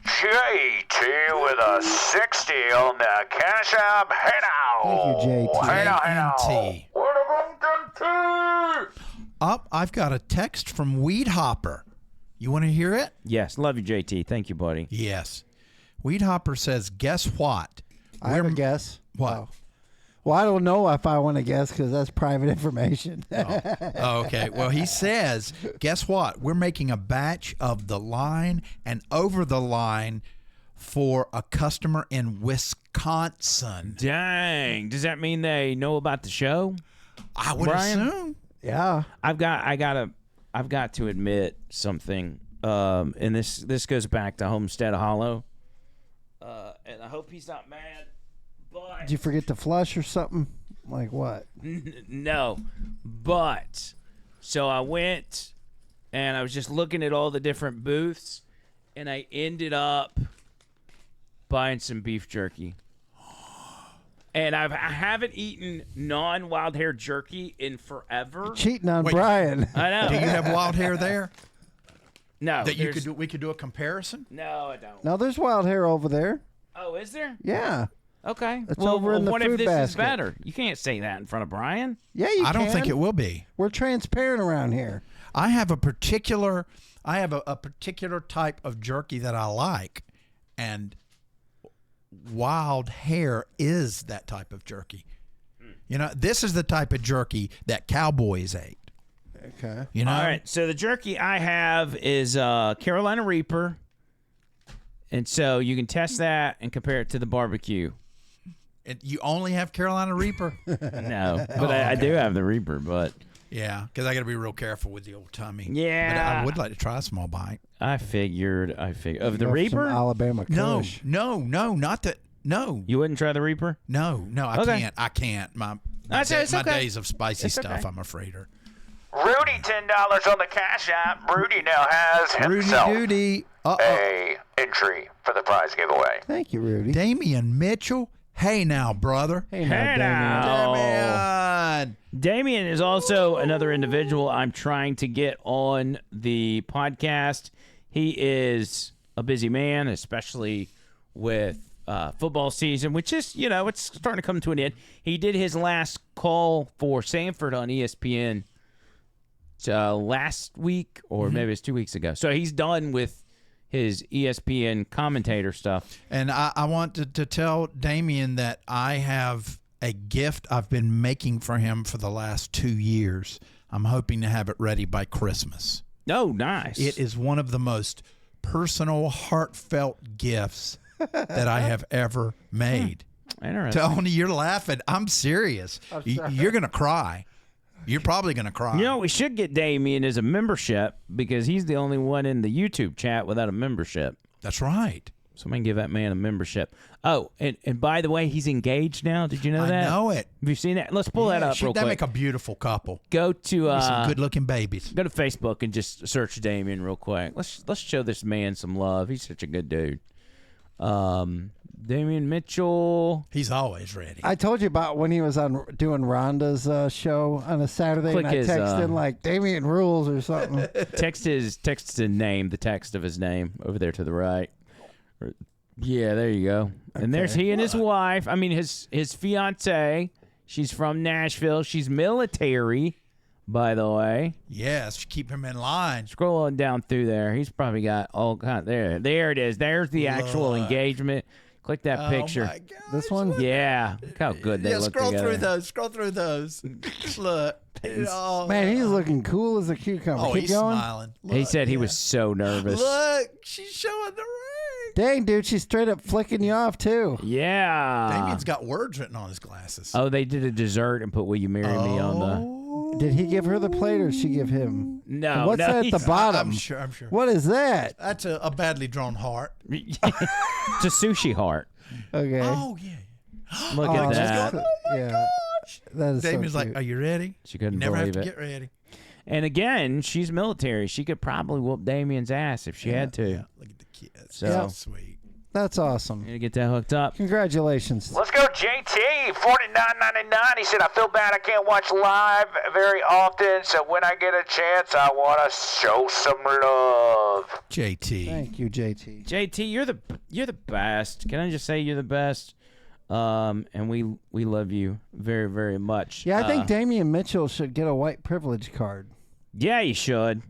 JT with a 60 on the Cash App. Hey now. Thank you, JT. Hey now, hey now. JT. Up, I've got a text from Weed Hopper. You want to hear it? Yes, love you, JT. Thank you, buddy. Yes. Weed Hopper says, guess what? I have a guess. What? Oh. Well, I don't know if I want to guess because that's private information. Oh, okay. Well, he says, guess what? We're making a batch of the line and over the line for a customer in Wisconsin. Dang. Does that mean they know about the show? I would Brian? assume. Yeah. I've got to admit something. and this goes back to Homestead Hollow, and I hope he's not mad. But Did you forget to flush or something? Like what? No, but so I went and I was just looking at all the different booths, and I ended up buying some beef jerky. And I haven't eaten non-wild hair jerky in forever. Cheating on Brian. I know. Do you have wild hair there? No. That you could do. We could do a comparison. No, I don't. No, there's wild hair over there. Oh, is there? Yeah. Okay. It's over in the what food if this basket. is better? You can't say that in front of Brian. Yeah, you I don't can. think it will be. We're transparent around here. I have a particular type of jerky that I like, and wild hair is that type of jerky. You know, this is the type of jerky that cowboys ate. Okay. You know. All right. So the jerky I have is Carolina Reaper, and so you can test that and compare it to the barbecue. And you only have Carolina Reaper? No, but I do have the Reaper, but. Yeah, because I got to be real careful with the old tummy. Yeah. But I would like to try a small bite. I figured. Of the Go for Reaper? some Alabama Kush. No, not that. No. You wouldn't try the Reaper? No, I Okay. can't. My It's okay. days of spicy It's stuff, okay. I'm afraid, are. Rudy, $10 on the Cash App. Rudy now has himself Rudy. a entry for the prize giveaway. Thank you, Rudy. Damien Mitchell. Hey now, brother. Hey now, Damien. Damien is also another individual I'm trying to get on the podcast. He is a busy man, especially with football season, which is, it's starting to come to an end. He did his last call for Sanford on ESPN last week, or maybe it's 2 weeks ago. So he's done with his ESPN commentator stuff. And I want to tell Damien that I have a gift I've been making for him for the last 2 years. I'm hoping to have it ready by Christmas. Oh, nice. It is one of the most personal, heartfelt gifts that I have ever made. Interesting. Tony, you're laughing. I'm serious. You're going to cry. You're probably going to cry. You know, we should get Damien as a membership because he's the only one in the YouTube chat without a membership. That's right. Somebody give that man a membership. Oh, and by the way, he's engaged now. Did you know that? I know it. Have you seen that? Let's pull that up real They quick. make a beautiful couple. Go to some good-looking babies. Go to Facebook and just search Damien real quick. Let's show this man some love. He's such a good dude. Damien Mitchell. He's always ready. I told you about when he was on doing Rhonda's show on a Saturday, Click and I his, texted him like Damien rules or something. Text his name, the text of his name over there to the right. Yeah, there you go. And there's he and his wife. I mean, his fiance. She's from Nashville. She's military, by the way. Yes, keep him in line. Scroll on down through there. He's probably got all kind. There it is. There's the actual engagement. Click that picture. My gosh, this one? Yeah. Look how good they look scroll together. through those. Scroll through those. Look. Man, he's looking cool as a cucumber. Oh, Keep he's going. smiling. He Look, said he was so nervous. Look, she's showing the ring. Dang, dude, she's straight up flicking you off too. Yeah. Damien's got words written on his glasses. Oh, they did a dessert and put "Will you marry me" on the. Did he give her the plate or did she give him? No. And what's no, that at the he's- bottom? I'm sure. What is that? That's a badly drawn heart. It's a sushi heart. Okay. Oh yeah. Look Oh, at that. yeah. That is Damien's so like, cute. "Are you ready?" She couldn't You never have believe to it. get ready. And again, she's military. She could probably whoop Damien's ass if she had to. Yeah, look at the kids. So Yeah. Sweet. That's awesome. you get that hooked up. Congratulations. Let's go, JT, $49.99. He said, I feel bad I can't watch live very often, so when I get a chance, I want to show some love. JT. Thank you, JT. JT, you're the best. Can I just say you're the best? And we love you very, very much. Yeah, I think Damien Mitchell should get a white privilege card. Yeah, you should.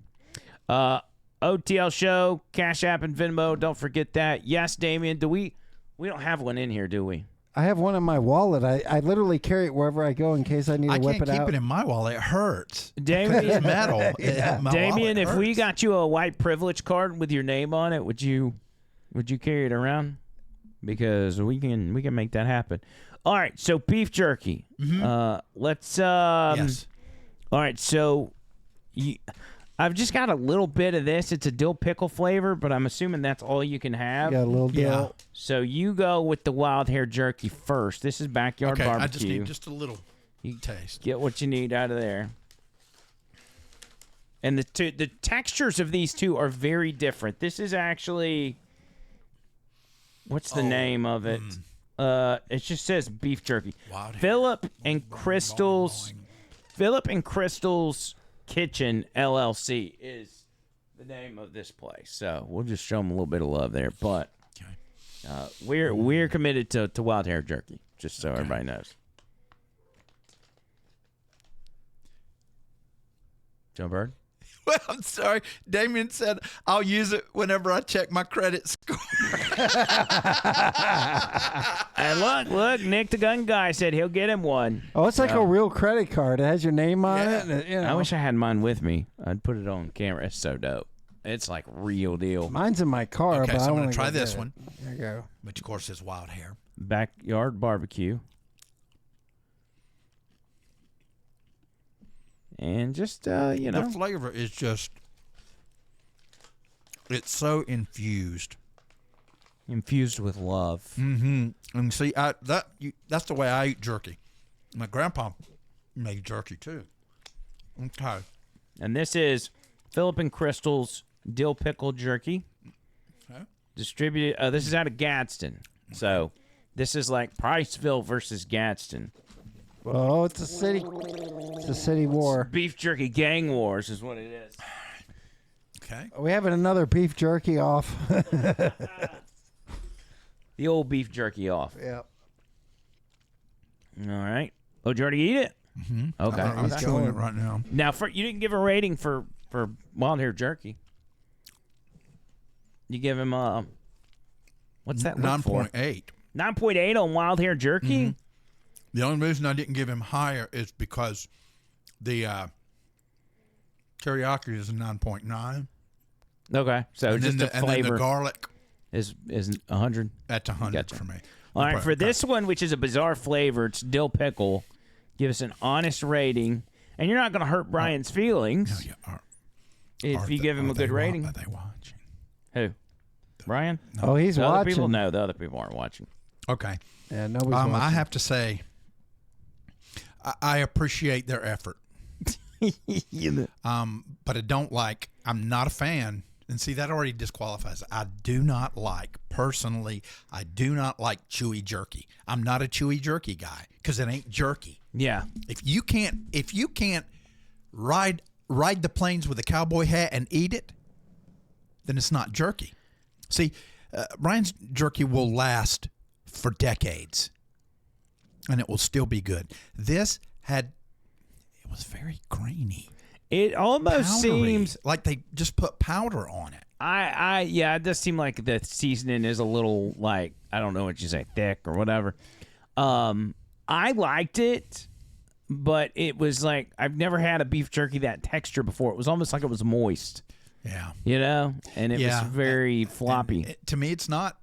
OTL show, Cash App and Venmo. Don't forget that. Yes, Damien. We don't have one in here, do we? I have one in my wallet. I literally carry it wherever I go in case I need to I whip can't it keep out. it in my wallet. It hurts. Damien, It's metal. My Damien, wallet if we hurts. got you a white privilege card with your name on it, would you carry it around? Because we can make that happen. All right, so beef jerky. Mm-hmm. Let's Yes. All right, so I've just got a little bit of this. It's a dill pickle flavor, but I'm assuming that's all you can have. You got a little dill. Yeah. So you go with the wild hair jerky first. This is backyard barbecue. I just need just a little taste. Get what you need out of there. And the textures of these two are very different. This is actually, what's the name of it? It just says beef jerky. Philip and Crystal's Kitchen LLC is the name of this place. So we'll just show them a little bit of love there. But we're committed to wild hair jerky, just so everybody knows. Joe Bird? Well, I'm sorry. Damien said I'll use it whenever I check my credit score. And look, Nick the gun guy said he'll get him one. Oh, it's like a real credit card. It has your name on it. And you know. I wish I had mine with me. I'd put it on camera. It's so dope. It's like real deal. Mine's in my car. Okay, but so I I'm want going to to try this one. There you go. Which, of course, is wild hair. Backyard barbecue. And just, The flavor is just, it's so infused. Infused with love. Mm-hmm. And see, that's the way I eat jerky. My grandpa made jerky, too. Okay. And this is Philip and Crystal's dill pickle jerky. Okay. Distributed, this is out of Gadsden. So this is like Priceville versus Gadsden. Oh, it's a city war. Beef jerky gang wars is what it is. Okay. We have another beef jerky off. The old beef jerky off. Yep. All right. Oh, did you already eat it? Mm-hmm. Okay. I'm chewing it right now. Now, you didn't give a rating for wild hair jerky. You give him what's that? 9.8. 9.8 on wild hair jerky. Mm-hmm. The only reason I didn't give him higher is because the teriyaki is a 9.9. Okay, so and just then the flavor. And then the garlic is 100. That's 100 Gotcha. for me. All right, for this one, which is a bizarre flavor, it's dill pickle. Give us an honest rating, and you're not going to hurt Brian's feelings if you give him a good rating. Are they watching? Who? Brian? Oh, he's the other watching. people? No, the other people aren't watching. Okay. Yeah, nobody's watching. I have to say, I appreciate their effort. But I don't like. I'm not a fan. And see, that already disqualifies. I do not like chewy jerky. I'm not a chewy jerky guy because it ain't jerky. Yeah. If you can't ride the plains with a cowboy hat and eat it, then it's not jerky. See, Brian's jerky will last for decades, and it will still be good. It was very grainy. It almost Powdery, seems like they just put powder on it. Yeah, it does seem like the seasoning is a little, like, I don't know what you say, thick or whatever. I liked it, but it was like, I've never had a beef jerky that texture before. It was almost like it was moist. Yeah. You know? And it was very floppy. To me, it's not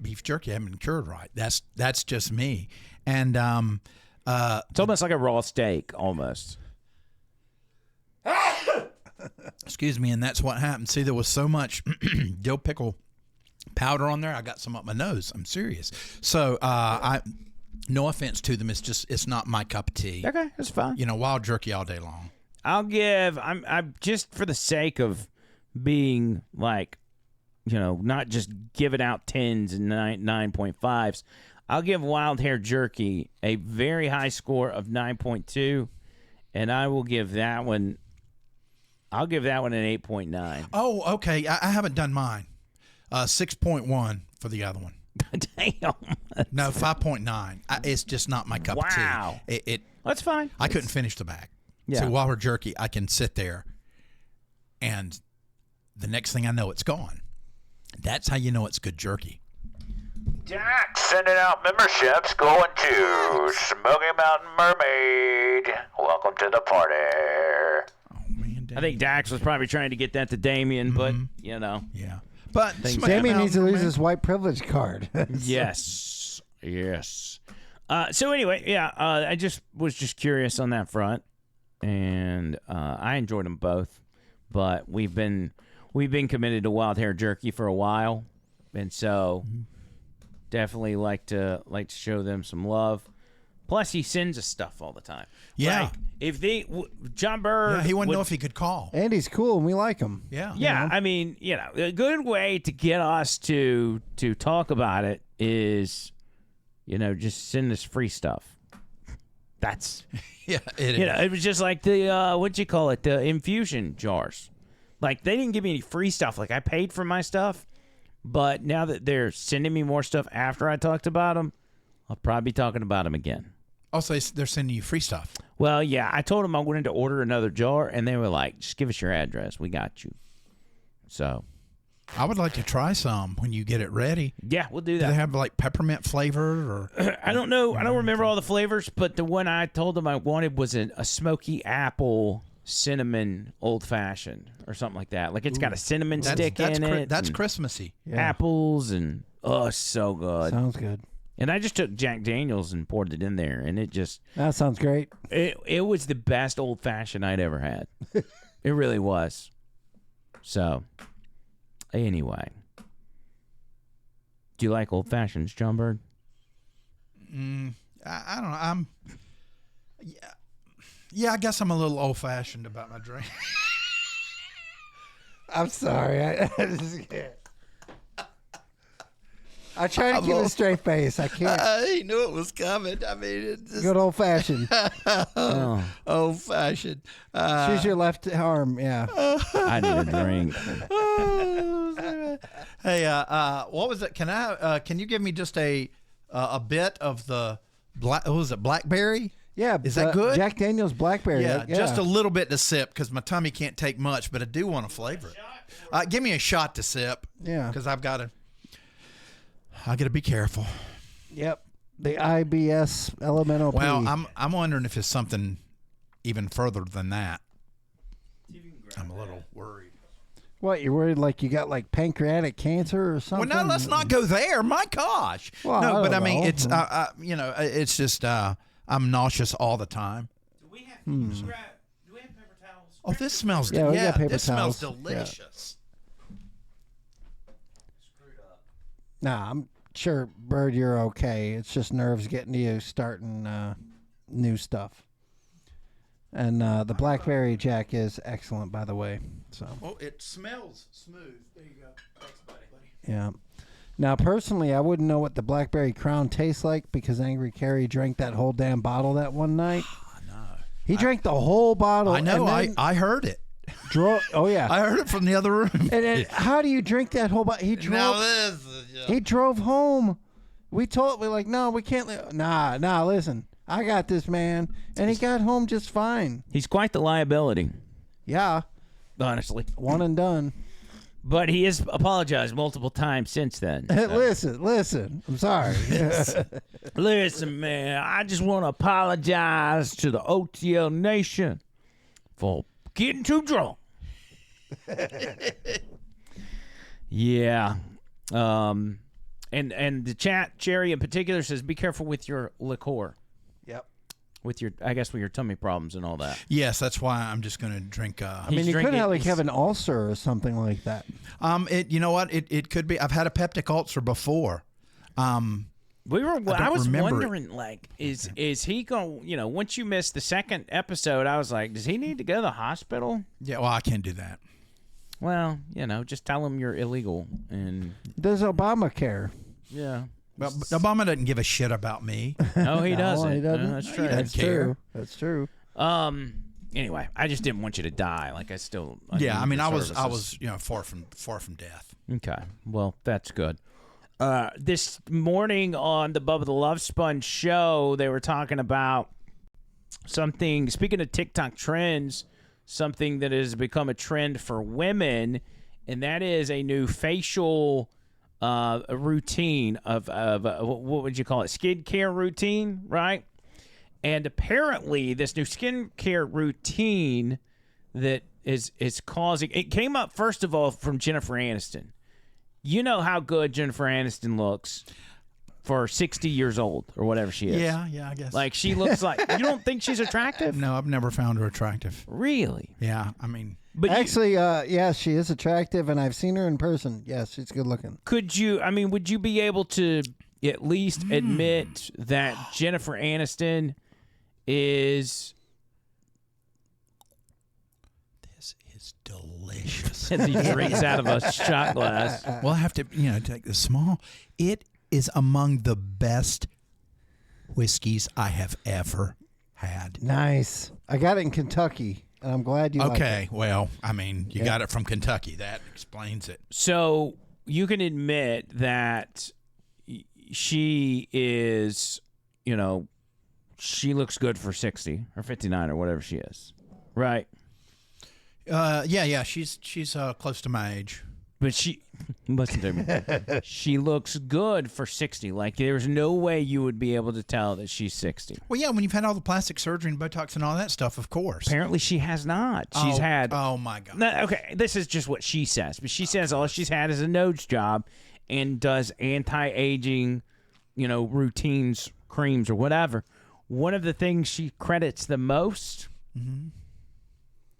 beef jerky. I haven't been cured right. That's just me. And it's almost like a raw steak, almost. Excuse me, and that's what happened. See, there was so much dill pickle powder on there. I got some up my nose. I'm serious. So, no offense to them. It's not my cup of tea. Okay, that's fine. Wild jerky all day long. I'm just for the sake of being like, not just giving out 10s and 9.5s. I'll give wild hair jerky a very high score of 9.2, and I will give that one. I'll give that one an 8.9. Oh, okay. I haven't done mine. 6.1 for the other one. Damn. No, 5.9. It's just not my cup of tea. Wow. That's fine. I couldn't finish the bag. Yeah. So while we're jerky, I can sit there, and the next thing I know, it's gone. That's how you know it's good jerky. Jack sending out memberships going to Smoky Mountain Mermaid. Welcome to the party. I think Dax was probably trying to get that to Damien, but, Yeah. But Damien needs to lose his white privilege card. Yes. So anyway, I was just curious on that front, and I enjoyed them both. but we've been committed to wild hair jerky for a while, and so definitely like to show them some love. Plus, he sends us stuff all the time. Yeah. Like, if John Burr, he wouldn't know if he could call. And he's cool, and we like him. Yeah. Yeah, I mean, a good way to get us to talk about it is, just send us free stuff. That's it is. It was just like the the infusion jars. Like, they didn't give me any free stuff. Like, I paid for my stuff, but now that they're sending me more stuff after I talked about them, I'll probably be talking about them again. Also, they're sending you free stuff. Well, yeah, I told them I wanted to order another jar, and they were like, just give us your address. We got you. So I would like to try some when you get it ready. Yeah, we'll do that. Do they have like peppermint flavored or? I don't know. I don't remember all the flavors, but the one I told them I wanted was a smoky apple cinnamon old fashioned or something like that. Like, it's got a cinnamon stick in it. That's Christmassy. Apples and so good. Sounds good. And I just took Jack Daniels and poured it in there, and that sounds great. It was the best old fashioned I'd ever had. It really was. So, anyway, do you like old fashions, John Bird? I don't know. Yeah, I guess I'm a little old fashioned about my drink. I'm sorry. I just can't. I try to keep a straight face. I can't. I knew it was coming. I mean, it's just... Good old fashioned. Old fashioned. Choose your left arm. Yeah. I need a drink. Hey, what was it? Can you give me just a bit of the what was it? Blackberry? Yeah. Is that good? Jack Daniel's Blackberry. Yeah, just a little bit to sip because my tummy can't take much, but I do want to flavor it. Give me a shot to sip. Yeah. Because I got to be careful. Yep. The IBS elemental P. Well, I'm wondering if it's something even further than that. I'm a little worried. What, you're worried like you got like pancreatic cancer or something? Well, no, let's not go there. My gosh. Well, no, but I don't mean, know. it's it's just I'm nauseous all the time. Do we have paper towels? Oh, this smells Yeah, we got paper this smells towels. delicious. Nah, I'm sure, Bird, you're okay. It's just nerves getting to you starting new stuff. And the Blackberry Jack is excellent, by the way. So. Oh, it smells smooth. There you go. Thanks, buddy. Yeah. Now, personally, I wouldn't know what the Blackberry Crown tastes like because Angry Carrie drank that whole damn bottle that one night. No. He drank the whole bottle. I know. And then I heard it. Oh, yeah. I heard it from the other room. And then, how do you drink that whole bottle? He drove home. We're like, no, we can't. Nah, listen. I got this, man. And he got home just fine. He's quite the liability. Yeah. Honestly. One and done. But he has apologized multiple times since then. So. Listen. I'm sorry. Listen, man. I just want to apologize to the OTL Nation for getting too drunk. Yeah. And the chat, Jerry in particular, says, be careful with your liqueur. Yep. With your tummy problems and all that. Yes, that's why I'm just going to drink. I mean, you could have an ulcer or something like that. You know what? It could be. I've had a peptic ulcer before. I was wondering, it. is he going? Once you missed the second episode, I was like, does he need to go to the hospital? Yeah, well, I can't do that. Well, just tell him you're illegal and. There's Obamacare. Yeah. Well, Obama doesn't give a shit about me. No, he doesn't. He doesn't. That's true. That's true. That's true. Anyway, I just didn't want you to die. Like I still. I was services. far from death. Okay. Well, that's good. This morning on the Bubba the Love Sponge show, they were talking about something. Speaking of TikTok trends, something that has become a trend for women, and that is a new facial routine of what would you call it? Skincare routine, right? And apparently, this new skincare routine that is causing it came up first of all from Jennifer Aniston. You know how good Jennifer Aniston looks. for 60 years old or whatever she is. Yeah, I guess. Like, she looks like... You don't think she's attractive? No, I've never found her attractive. Really? Yeah, I mean... But actually, yeah, she is attractive, and I've seen her in person. Yes, she's good looking. Would you be able to at least admit that Jennifer Aniston is... This is delicious. As he drinks out of a shot glass. Well, I have to, take the small. It is among the best whiskeys I have ever had. Nice. I got it in Kentucky, and I'm glad you like it. Well, I mean, you got it from Kentucky. That explains it. So you can admit that she is, she looks good for 60 or 59 or whatever she is, right? Yeah. She's close to my age. But listen to me. She looks good for 60. Like, there's no way you would be able to tell that she's 60. Well, yeah, when you've had all the plastic surgery and Botox and all that stuff, of course. Apparently she has not. She's had... Oh, my God. No, okay, this is just what she says. But she says all she's had is a nose job and does anti-aging, routines, creams, or whatever. One of the things she credits the most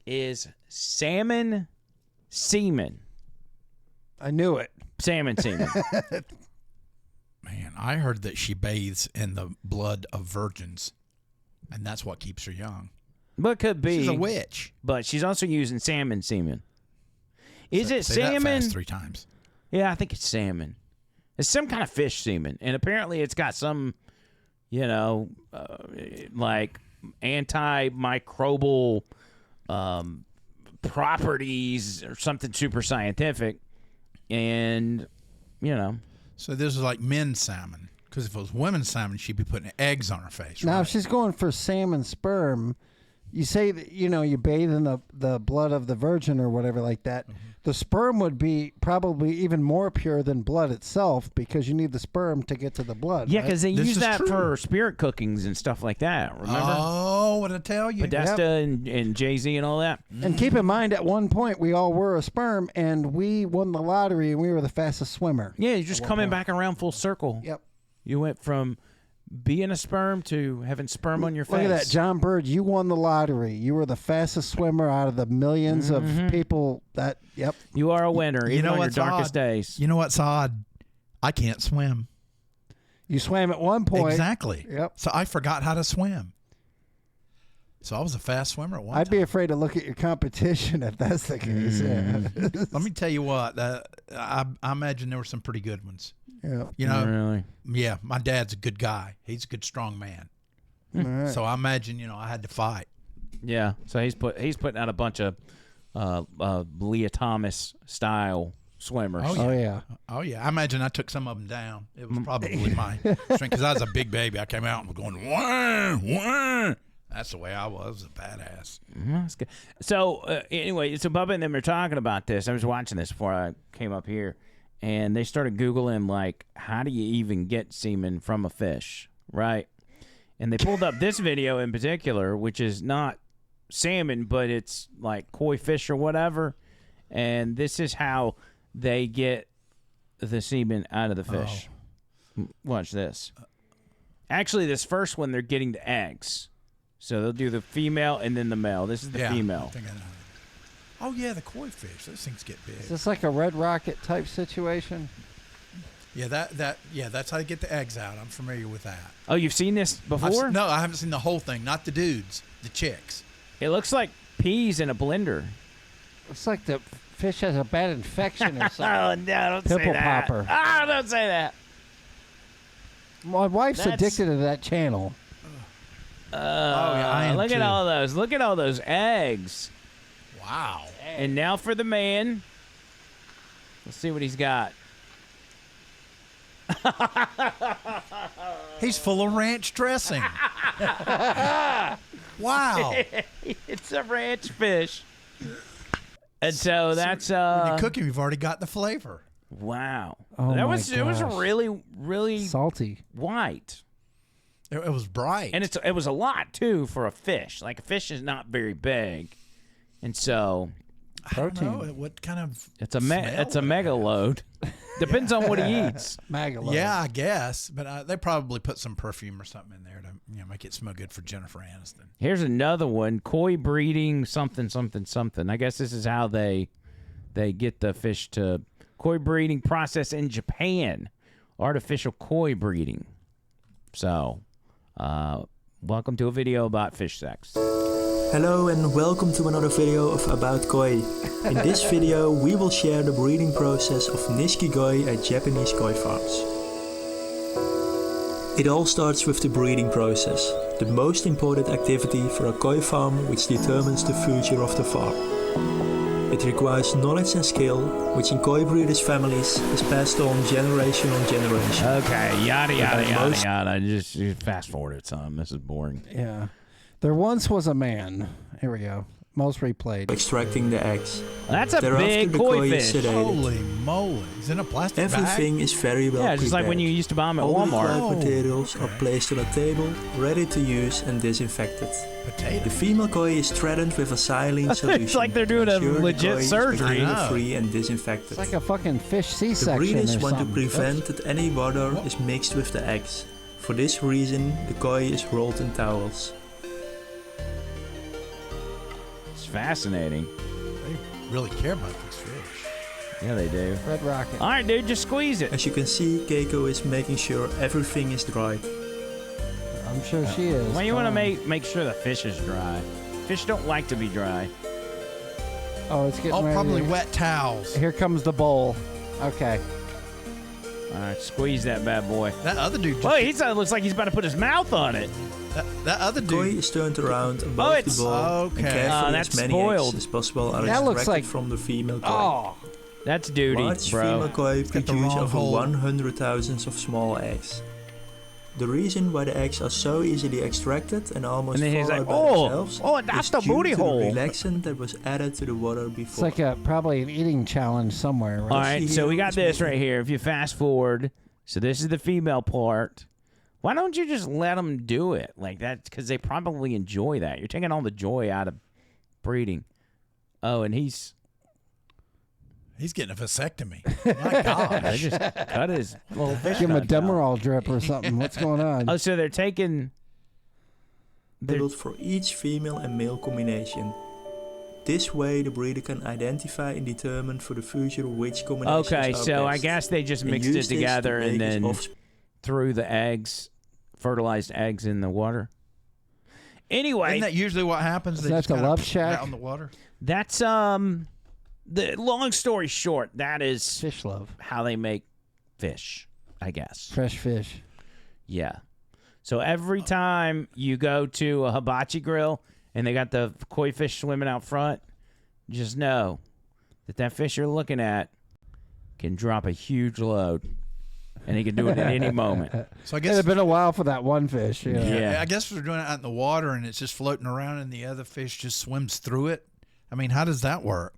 is salmon semen. I knew it. Salmon semen. Man, I heard that she bathes in the blood of virgins, and that's what keeps her young. But could be. She's a witch. But she's also using salmon semen. Is it say salmon? That fast 3 times. Yeah, I think it's salmon. It's some kind of fish semen, and apparently it's got some, like antimicrobial properties or something super scientific. And, So this is like men's salmon. Because if it was women's salmon, she'd be putting eggs on her face. Now, right? if she's going for salmon sperm, you say that, you bathe in the blood of the virgin or whatever like that. The sperm would be probably even more pure than blood itself because you need the sperm to get to the blood. Yeah, because they right? use that for spirit cookings and stuff like that. Remember? Oh, what did I tell you? Podesta and Jay-Z and all that. And keep in mind, at one point, we all were a sperm, and we won the lottery, and we were the fastest swimmer. Yeah, you're just coming back around full circle. Yep. You went from being a sperm to having sperm on your face. Look at that, John Bird. You won the lottery. You were the fastest swimmer out of the millions of people that, yep. You are a winner, even on your darkest days. You know what's odd? I can't swim. You swam at one point. Exactly. Yep. So I forgot how to swim. So I was a fast swimmer at one I'd time. be afraid to look at your competition if that's the case. Yeah. Let me tell you what. I imagine there were some pretty good ones. Yeah. Really? Yeah, my dad's a good guy. He's a good, strong man. Right. So I imagine, I had to fight. Yeah. So he's putting out a bunch of Leah Thomas style swimmers. Oh, yeah. Oh, yeah. I imagine I took some of them down. It was probably my strength because I was a big baby. I came out and was going, wah, wah. That's the way I was. I was a badass. That's good. So anyway, so Bubba and them are talking about this. I was watching this before I came up here. And they started Googling, like, how do you even get semen from a fish, right? And they pulled up this video in particular, which is not salmon, but it's like koi fish or whatever. And this is how they get the semen out of the fish. Watch this. Actually, this first one, they're getting the eggs. So they'll do the female and then the male. This is the female. I think I know. Oh, yeah, the koi fish. Those things get big. Is this like a Red Rocket type situation? Yeah, that's how you get the eggs out. I'm familiar with that. Oh, you've seen this before? No, I haven't seen the whole thing. Not the dudes, the chicks. It looks like peas in a blender. Looks like the fish has a bad infection or something. Oh, no, don't say Pimple that. popper. Ah, don't say that. My wife's That's- addicted to that channel. yeah, I am look at too. all those. Look at all those eggs. Wow. And now for the man. Let's see what he's got. He's full of ranch dressing. Wow. It's a ranch fish. And so that's when you cook him, you've already got the flavor. Wow. Oh that my was it was gosh. really, really Salty. white. It was bright. And it was a lot too for a fish. Like a fish is not very big. And so Protein. I don't know. What kind of It's a mega load. Depends on what he eats. Mega load. Yeah, I guess. But they probably put some perfume or something in there to make it smell good for Jennifer Aniston. Here's another one: koi breeding, something. I guess this is how they get the fish to koi breeding process in Japan. Artificial koi breeding. So, welcome to a video about fish sex. Hello and welcome to another video of About Koi. In this video we will share the breeding process of Nishiki-goi at Japanese koi farms. It all starts with the breeding process, the most important activity for a koi farm which determines the future of the farm. It requires knowledge and skill, which in koi breeders' families is passed on generation on generation. Okay, yada. Just fast forward it, son. This is boring. Yeah. There once was a man. Here we go. Most replayed. Extracting the eggs. That's a Thereafter, big the koi is fish. sedated. Holy moly. Is it in a plastic Everything bag? is very well prepared. Just like when you used to buy them at All Walmart. the koi materials are placed on a table, ready to use and disinfected. The female koi is threatened with a saline solution. It's like they're doing a Ensure the legit koi is surgery. bacteria-free and disinfected. It's like a fucking fish C-section. The breeders or want to something. prevent that any water is mixed with the eggs. For this reason, the koi is rolled in towels. It's fascinating. They really care about this fish. Yeah, they do. Red Rocket. All right, dude, just squeeze it. As you can see, Keiko is making sure everything is dried. I'm sure she is. Well, you want to make sure the fish is dry. Fish don't like to be dry. Oh, it's getting ready. Probably wet towels. Here comes the bowl. Okay. All right, squeeze that bad boy. That other dude. Well, he looks like he's about to put his mouth on it. That other The koi dude. is turned around above the bowl and carefully that's as many spoiled. eggs as possible are That looks extracted like- from the female koi. Oh. That's duty, Large bro. female koi got the produce wrong over hole. 100,000 of small eggs. The reason why the eggs are so easily extracted and almost And then he's fall like, out by "Oh, themselves oh, that's is the due booty to hole." the relaxant that was added to the water It's before. like probably an eating challenge somewhere, right? All right, so we got It's this me. right here. If you fast forward, so this is the female part. Why don't you just let them do it like that? Because they probably enjoy that. You're taking all the joy out of breeding. Oh, and he's getting a vasectomy. My gosh. they just cut his little fish. Give him a nuts out. Demerol drip or something. What's going on? Oh, so they're taking. Built for each female and male combination. This way, the breeder can identify and determine for the future which combinations Okay, are so I best. guess they just And mixed use it this to together and make its then offspring. threw the eggs, fertilized eggs in the water. Anyway, Isn't that usually what happens? Is They that just the kinda Love put it Shack? out on the water. that's the long story short, that is Fish love. how they make fish, I guess. Fresh fish. Yeah. So every time you go to a hibachi grill and they got the koi fish swimming out front, just know that fish you're looking at can drop a huge load, and he can do it at any moment. So I It guess had been a while for that one fish. You know? Yeah. I guess if they're doing it out in the water and it's just floating around and the other fish just swims through it. I mean, how does that work?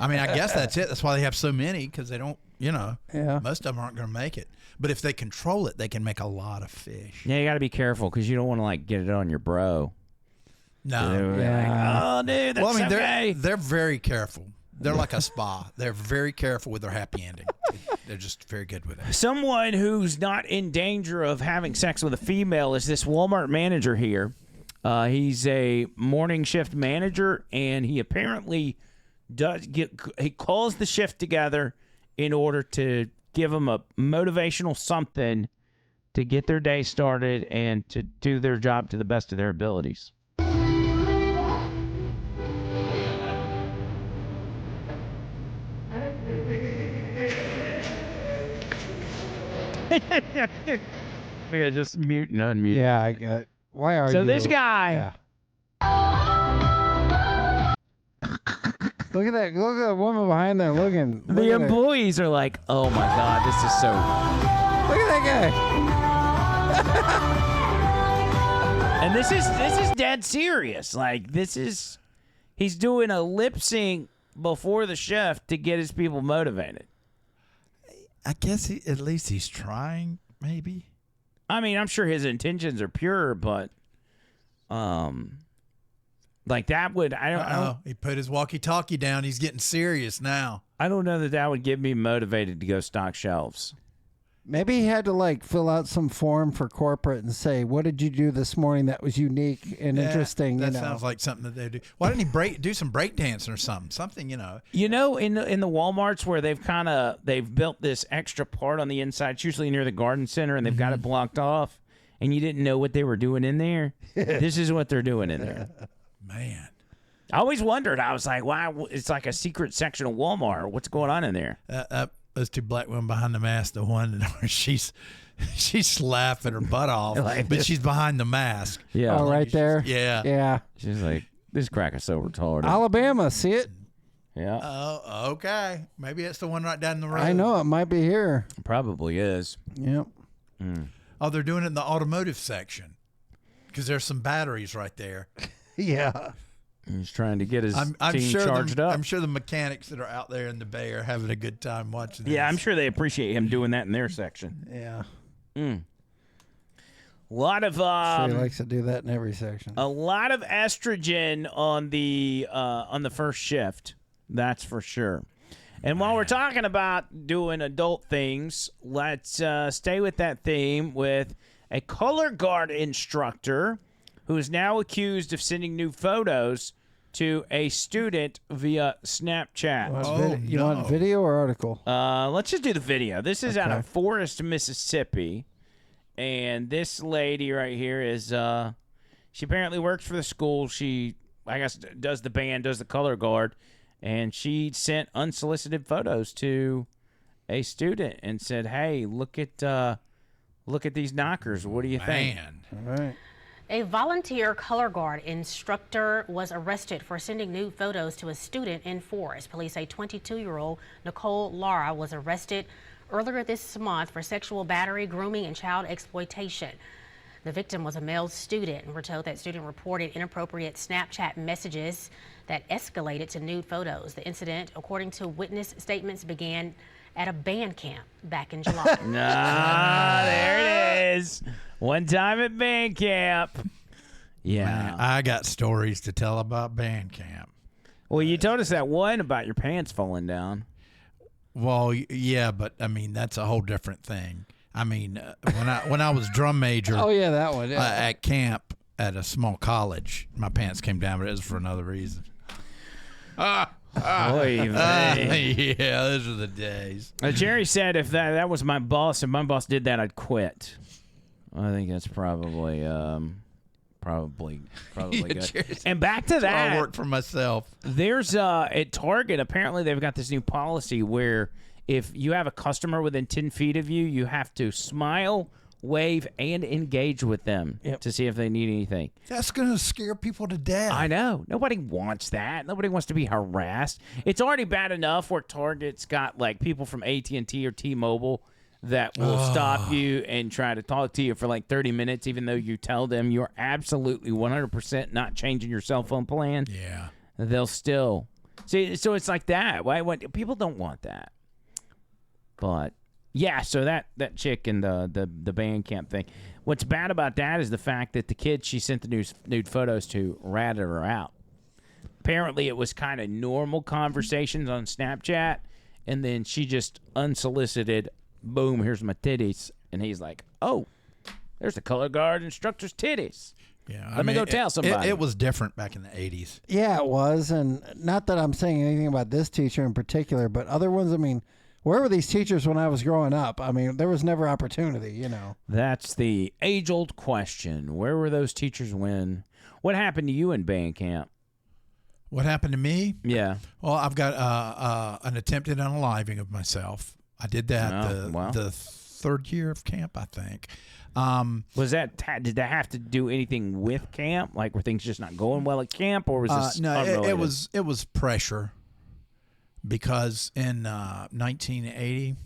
I mean, I guess that's it. That's why they have so many, because they don't, Yeah. most of them aren't going to make it. But if they control it, they can make a lot of fish. Yeah, you got to be careful because you don't want to get it on your bro. No. They're Yeah. like, oh, dude, that's Well, I mean, okay. they're very careful. They're like a spa. They're very careful with their happy ending. They're just very good with it. Someone who's not in danger of having sex with a female is this Walmart manager here. He's a morning shift manager, and he apparently he calls the shift together in order to give them a motivational something to get their day started and to do their job to the best of their abilities. Yeah, just mute and unmute. Yeah, I got it. Why are you? So this guy. Yeah. Look at that. Look at the woman behind there looking. Look The at her. employees are like, "Oh my God, this is so." Look at that guy. And this is dead serious. Like he's doing a lip sync before the shift to get his people motivated. I guess at least he's trying, maybe. I mean, I'm sure his intentions are pure, but Like that would I don't He put his walkie-talkie down. He's getting serious now. I don't know that would get me motivated to go stock shelves. Maybe he had to like fill out some form for corporate and say, "What did you do this morning that was unique and interesting?" That sounds like something that they do. Why didn't he do some break dancing or something? Something, in the Walmarts where they've built this extra part on the inside, it's usually near the garden center, and they've got it blocked off, and you didn't know what they were doing in there. This is what they're doing in there. Man, I always wondered. I was like, "Wow, it's like a secret section of Walmart. What's going on in there?" Those two black women behind the mask, the one where she's laughing her butt off, but she's behind the mask. Yeah. Oh, right there. Yeah. Yeah. She's like, this crack is so retarded. Alabama, see it? Yeah. Oh, okay. Maybe it's the one right down the road. I know it might be here. Probably is. Yep. Oh, they're doing it in the automotive section because there's some batteries right there. Yeah. He's trying to get his I'm team sure charged up. I'm sure the mechanics that are out there in the Bay are having a good time watching this. Yeah, I'm sure they appreciate him doing that in their section. Yeah. A lot of Sure he likes to do that in every section. a lot of estrogen on the first shift. That's for sure. And while we're talking about doing adult things, let's stay with that theme with a color guard instructor who is now accused of sending nude photos to a student via Snapchat. You want video or article? Let's just do the video. This is out of Forest, Mississippi. And this lady right here is, she apparently works for the school. She, I guess, does the band, does the color guard. And she sent unsolicited photos to a student and said, hey, look at these knockers. What do you think? All right. A volunteer color guard instructor was arrested for sending nude photos to a student in Forest. Police say 22-year-old Nicole Lara was arrested earlier this month for sexual battery, grooming, and child exploitation. The victim was a male student, and we're told that student reported inappropriate Snapchat messages that escalated to nude photos. The incident, according to witness statements, began at a band camp back in July. There it is. One time at band camp. Yeah. Man, I got stories to tell about band camp. Well, you told us that one about your pants falling down. Well, yeah, but I mean that's a whole different thing. I mean, when I was drum major, Oh, yeah, that one. Yeah. at camp at a small college, my pants came down, but it was for another reason. Oy vey. Yeah, those are the days. Jerry said if that was my boss, if my boss did that, I'd quit. I think that's probably good. And back to that, I work for myself. There's at Target, apparently they've got this new policy where if you have a customer within 10 feet of you, you have to smile, wave, and engage with them to see if they need anything. That's going to scare people to death. I know. Nobody wants that. Nobody wants to be harassed. It's already bad enough where Target's got like people from AT&T or T-Mobile that will stop you and try to talk to you for like 30 minutes, even though you tell them you're absolutely 100% not changing your cell phone plan. Yeah. They'll still. See, so it's like that. Why? People don't want that. But, yeah, so that chick in the band camp thing. What's bad about that is the fact that the kid she sent the nude photos to ratted her out. Apparently, it was kind of normal conversations on Snapchat, and then she just unsolicited, boom, here's my titties. And he's like, oh, there's the color guard instructor's titties. Yeah, Let me go tell somebody. It was different back in the 80s. Yeah, it was. And not that I'm saying anything about this teacher in particular, but other ones, I mean, where were these teachers when I was growing up? I mean, there was never opportunity, you know. That's the age-old question. Where were those teachers when? What happened to you in band camp? What happened to me? Yeah. Well, I've got an attempted unaliving of myself. I did that the third year of camp, I think. Was that did that have to do anything with camp? Like were things just not going well at camp, or was this no? unrelated? It was pressure because in 1980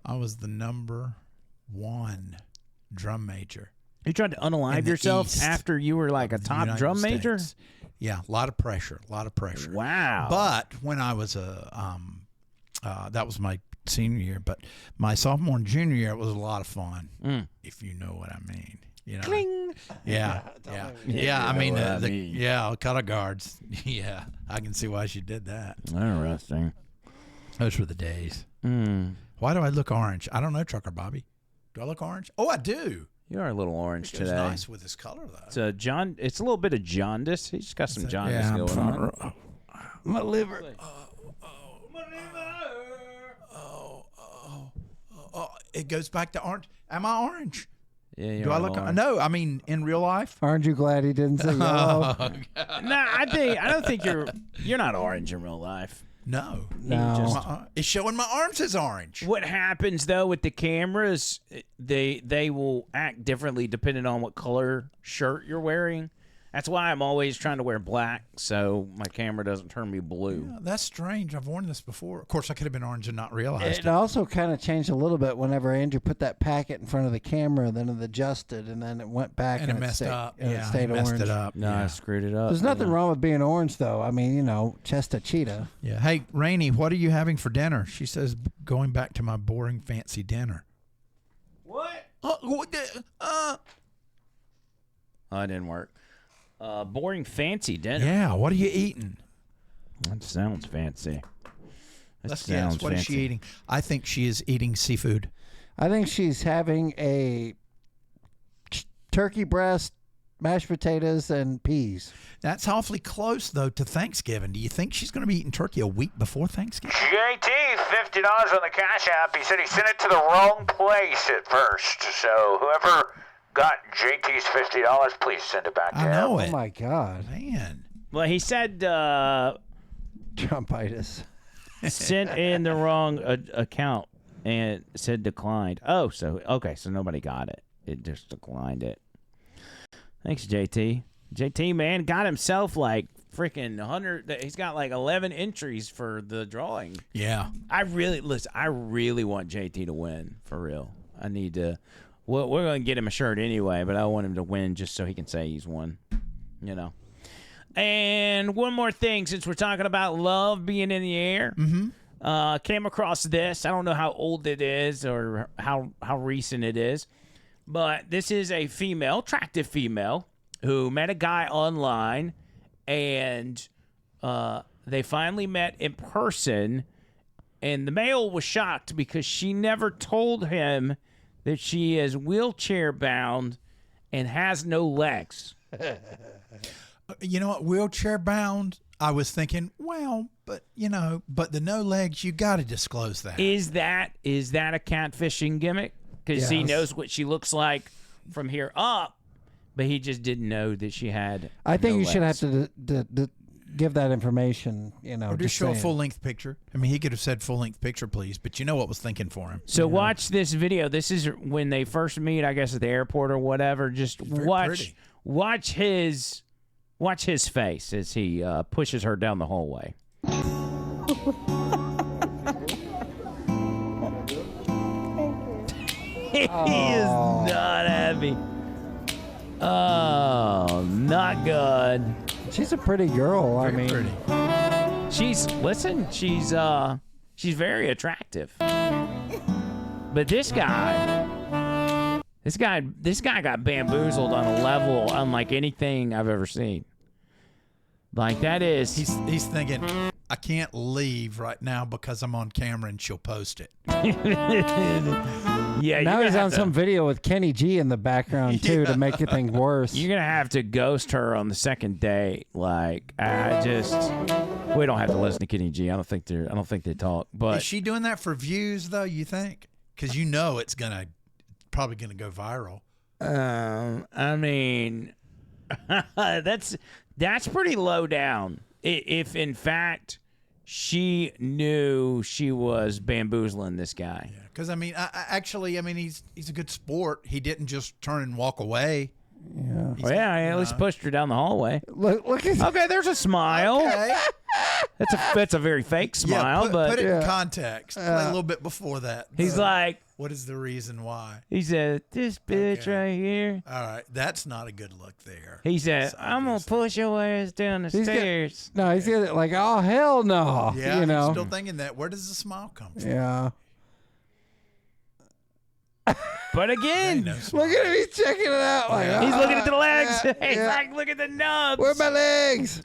I was the number one drum major. You tried to unalive yourself after you were like a top drum major? Yeah, a lot of pressure. Wow. But when I was that was my senior year, but my sophomore and junior year, it was a lot of fun, if you know what I mean. You know. Cling. Yeah. Yeah, I mean, what I mean. color guards. Yeah, I can see why she did that. Interesting. Those were the days. Mm. Why do I look orange? I don't know, Trucker Bobby. Do I look orange? Oh, I do. You are a little orange It goes today. nice with this color, though. It's it's a little bit of jaundice. He's got some jaundice I'm going on. My liver. It goes back to orange. Am I orange? Yeah, you Do I are look? orange. No, I mean in real life. Aren't you glad he didn't say yellow? Nah, I don't think you're not orange in real life. No. It's showing my arms as orange. What happens though with the cameras? They will act differently depending on what color shirt you're wearing. That's why I'm always trying to wear black so my camera doesn't turn me blue. Yeah, that's strange. I've worn this before. Of course, I could have been orange and not realized It also kind of changed a little bit whenever Andrew put that packet in front of the camera, then it adjusted, and then it went back And it messed stayed, up. and Yeah, it stayed it messed orange. it up. No, I screwed it up. There's nothing wrong with being orange, though. I mean, chest a cheetah. Yeah. Hey, Rainey, what are you having for dinner? She says, going back to my boring, fancy dinner. What? Oh, it didn't work. Boring fancy dinner. Yeah, what are you eating? That sounds fancy. Let's guess. What is she eating? I think she is eating seafood. I think she's having a turkey breast, mashed potatoes, and peas. That's awfully close, though, to Thanksgiving. Do you think she's going to be eating turkey a week before Thanksgiving? JT, $50 on the Cash App. He said he sent it to the wrong place at first. So whoever got JT's $50, please send it back to him. I know it. Oh, my God. Man. Well, he said Trumpitis. sent in the wrong account and said declined. Oh, so nobody got it. It just declined it. Thanks, JT. JT, man, got himself like freaking 100. He's got like 11 entries for the drawing. Yeah. I really want JT to win, for real. I need to. We're going to get him a shirt anyway, but I want him to win just so he can say he's won. And one more thing, since we're talking about love being in the air. Came across this. I don't know how old it is or how recent it is, but this is a female, attractive female, who met a guy online, and they finally met in person, and the male was shocked because she never told him that she is wheelchair bound and has no legs. You know what? Wheelchair bound, I was thinking, well, but the no legs, you got to disclose that. Is that a catfishing gimmick? Because he Yes. knows what she looks like from here up, but he just didn't know that she had. I think no you should legs. have to give that information, Or just show a full-length picture. I mean, he could have said full-length picture, please, but you know what was thinking for him. So watch this video. This is when they first meet, I guess, at the airport or whatever. Just watch his face as he pushes her down the hallway. He is not happy. Oh, not good. She's a pretty girl. She's very attractive. But this guy got bamboozled on a level unlike anything I've ever seen. Like that is He's thinking, I can't leave right now because I'm on camera and she'll post it. Yeah, Now he's on some video with Kenny G in the background too to make things worse. You're gonna have to ghost her on the second date. Like we don't have to listen to Kenny G. I don't think they talk. But Is she doing that for views though? You think? Because it's probably gonna go viral. I mean, that's pretty low down. If in fact she knew she was bamboozling this guy. Because he's a good sport. He didn't just turn and walk away. Yeah. Well, yeah, I at least pushed her down the hallway. Look at Okay, there's a smile. Okay. That's a very fake smile, but put it in context. Play a little bit before that. he's like, What is the reason why? he said, this bitch right here. All right, that's not a good look there. He said, I'm gonna push your ass down the stairs. he's got like, oh hell no. Yeah, you know. I'm still thinking that. Where does the smile come from? Yeah. But again, look at him. He's checking it out. Like, he's looking at the legs. He's yeah. like, look at the nubs. Where are my legs?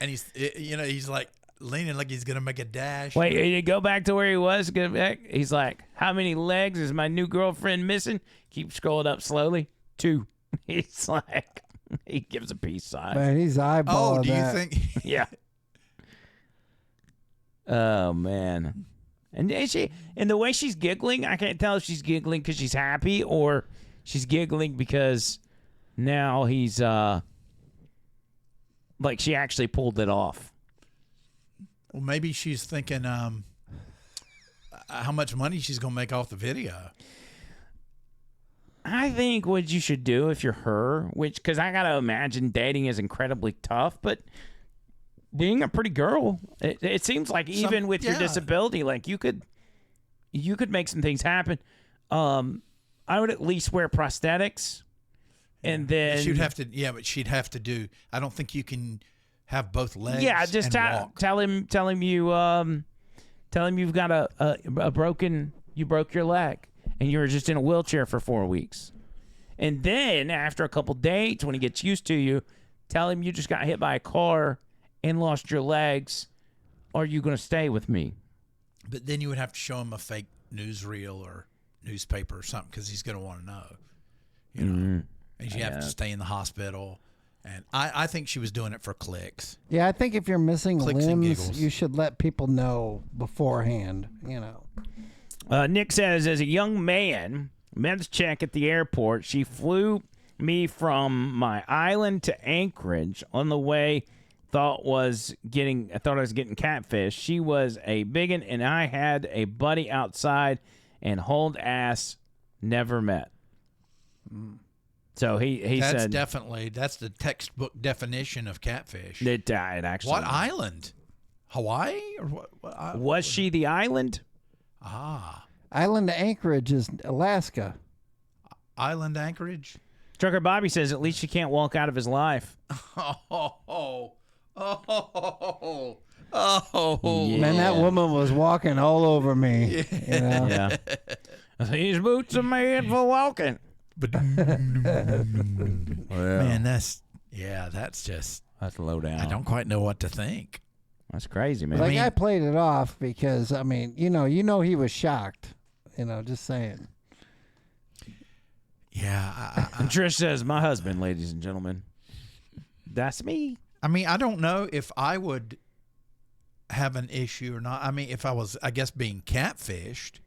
And he's like leaning like he's gonna make a dash. Wait, you go back to where he was. Go back. He's like, how many legs is my new girlfriend missing? Keep scrolling up slowly. 2. He's like, he gives a peace sign. Man, he's eyeballing Oh, do you that. think? Yeah. Oh man. And the way she's giggling, I can't tell if she's giggling because she's happy or she's giggling because now he's like she actually pulled it off. Well, maybe she's thinking how much money she's gonna make off the video. I think what you should do if you're her, because I gotta imagine dating is incredibly tough, but being a pretty girl, it seems like even with your disability, like you could make some things happen. I would at least wear prosthetics, and then She'd have to, but she'd have to do. I don't think you can have both legs. Yeah, just walk. tell him you've got you broke your leg, and you're just in a wheelchair for 4 weeks, and then after a couple dates, when he gets used to you, tell him you just got hit by a car and lost your legs. Are you going to stay with me? But then you would have to show him a fake newsreel or newspaper or something because he's going to want to know. You know, and you have to stay in the hospital. And I think she was doing it for clicks. Yeah, I think if you're missing Clicks and limbs, giggles. you should let people know beforehand. You know. Nick says, as a young man, men's check at the airport, she flew me from my island to Anchorage on the way. I thought I was getting catfish. She was a biggin, and I had a buddy outside and hold ass, never met. So he That's said that's the textbook definition of catfish. It actually. What island? Hawaii or what was she the island? Island Anchorage is Alaska. Island Anchorage. Trucker Bobby says at least she can't walk out of his life. Man, that woman was walking all over me. You know? Yeah. These boots are made for walking. Man, that's low down. I don't quite know what to think. That's crazy, man. Like I played it off because I mean, you know he was shocked. Just saying. Yeah. And Trish says, my husband, ladies and gentlemen. That's me. I mean, I don't know if I would have an issue or not. I mean, if I was, I guess, being catfished.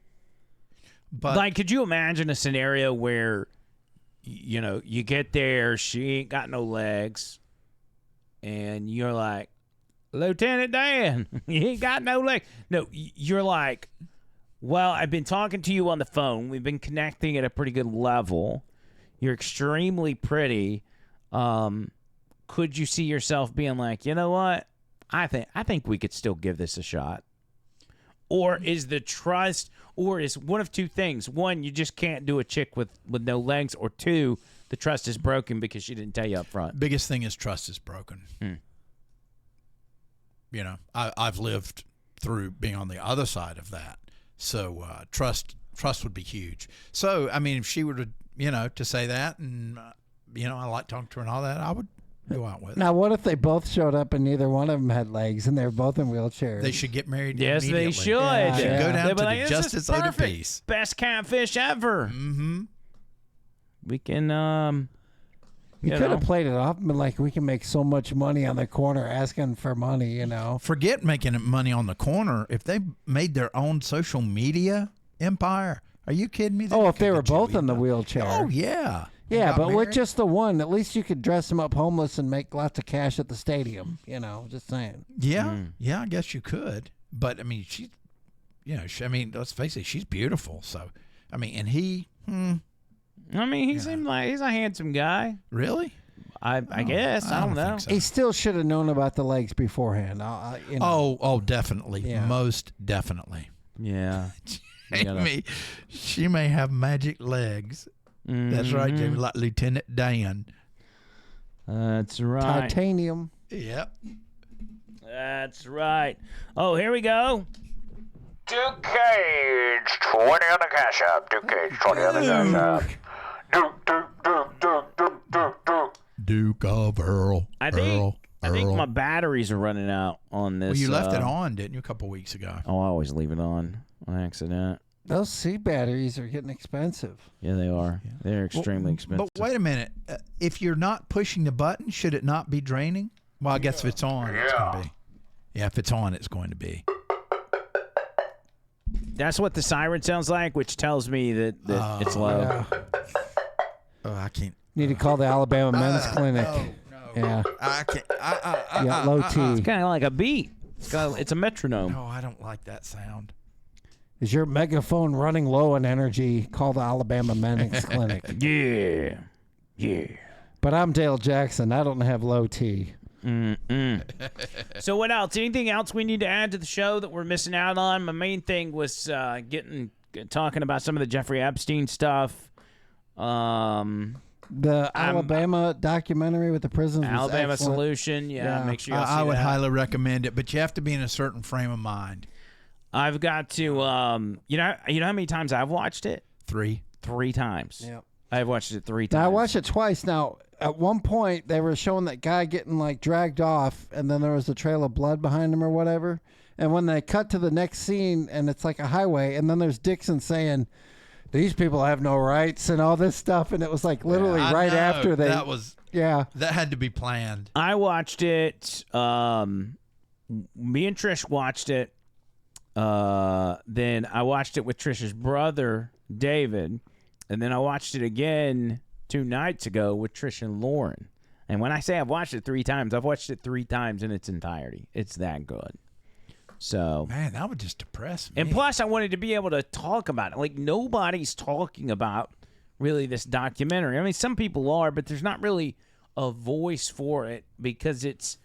But like, could you imagine a scenario where, you get there, she ain't got no legs, and you're like, Lieutenant Dan, you ain't got no legs. No, you're like, well, I've been talking to you on the phone. We've been connecting at a pretty good level. You're extremely pretty. Could you see yourself being like, you know what? I think we could still give this a shot. Or is the trust, or is one of two things. One, you just can't do a chick with no legs, or two, the trust is broken because she didn't tell you up front. Biggest thing is trust is broken. I've lived through being on the other side of that. So trust would be huge. So, I mean, if she were to, to say that and, I like talking to her and all that, I would go out with it. Now, what if they both showed up and neither one of them had legs and they're both in wheelchairs? They should get married Yes, immediately. they should. They should go down They'd be to like, the "This is Justice of the perfect. Peace. Best catfish ever. Mm-hmm. We can, You could have played it off and been like, we can make so much money on the corner asking for money, Forget making money on the corner. If they made their own social media empire, are you kidding me? If they were both in the wheelchair. Oh, yeah. Yeah, Got but with married? just the one, at least you could dress them up homeless and make lots of cash at the stadium, just saying. Yeah, I guess you could. But, I mean, she's, let's face it, she's beautiful. So, I mean, and he, I mean, he seemed like he's a handsome guy. Really? I guess. I don't know. think so. He still should have known about the legs beforehand. Oh, definitely. Yeah. Most definitely. Yeah. Jamie, she may have magic legs. That's right, Jamie, like Lieutenant Dan. That's right. Titanium. Yep. That's right. Oh, here we go. Duke Cage, 20 on the cash app. Duke Cage, 20 on the cash app. Duke of Earl. I think my batteries are running out on this. Well, you left it on, didn't you, a couple weeks ago? Oh, I always leave it on accident. Those C batteries are getting expensive. Yeah, they are. They're extremely expensive. But wait a minute. If you're not pushing the button, should it not be draining? Well, I guess if it's on, it's going to be. Yeah, if it's on, it's going to be. That's what the siren sounds like, which tells me that it's low. Yeah. Oh, I can't. Need to call the Alabama Men's Clinic. No. Yeah. I can't. Yeah, low T. It's kind of like a beat. It's a metronome. No, I don't like that sound. Is your megaphone running low on energy? Call the Alabama Men's Clinic. Yeah. But I'm Dale Jackson. I don't have low T. So what else? Anything else we need to add to the show that we're missing out on? My main thing was talking about some of the Jeffrey Epstein stuff. The Alabama documentary with the prisons was Alabama excellent. Solution. Yeah, make sure you I would highly recommend it, but you have to be in a certain frame of mind. I've got to, you know how many times I've watched it? 3 times. Yep. I've watched it 3 times. Now, I watched it twice. Now, at one point, they were showing that guy getting, like, dragged off, and then there was a trail of blood behind him or whatever. And when they cut to the next scene, and it's like a highway, and then there's Dixon saying, these people have no rights and all this stuff, and it was, like, literally right after they... That was... Yeah. That had to be planned. I watched it. Me and Trish watched it. Then I watched it with Trish's brother, David. And then I watched it again 2 nights ago with Trish and Lauren. And when I say I've watched it 3 times, I've watched it 3 times in its entirety. It's that good. So, man, that would just depress me. And plus, I wanted to be able to talk about it. Like, nobody's talking about really this documentary. I mean, some people are, but there's not really a voice for it because it's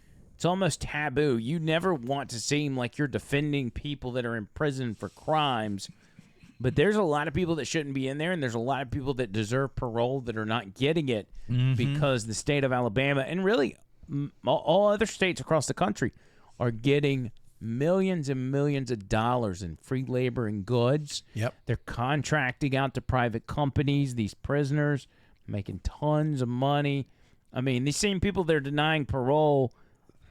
almost taboo. You never want to seem like you're defending people that are in prison for crimes. But there's a lot of people that shouldn't be in there, and there's a lot of people that deserve parole that are not getting it because the state of Alabama and really all other states across the country are getting millions and millions of dollars in free labor and goods. Yep. They're contracting out to private companies, these prisoners, making tons of money. I mean, these same people they're denying parole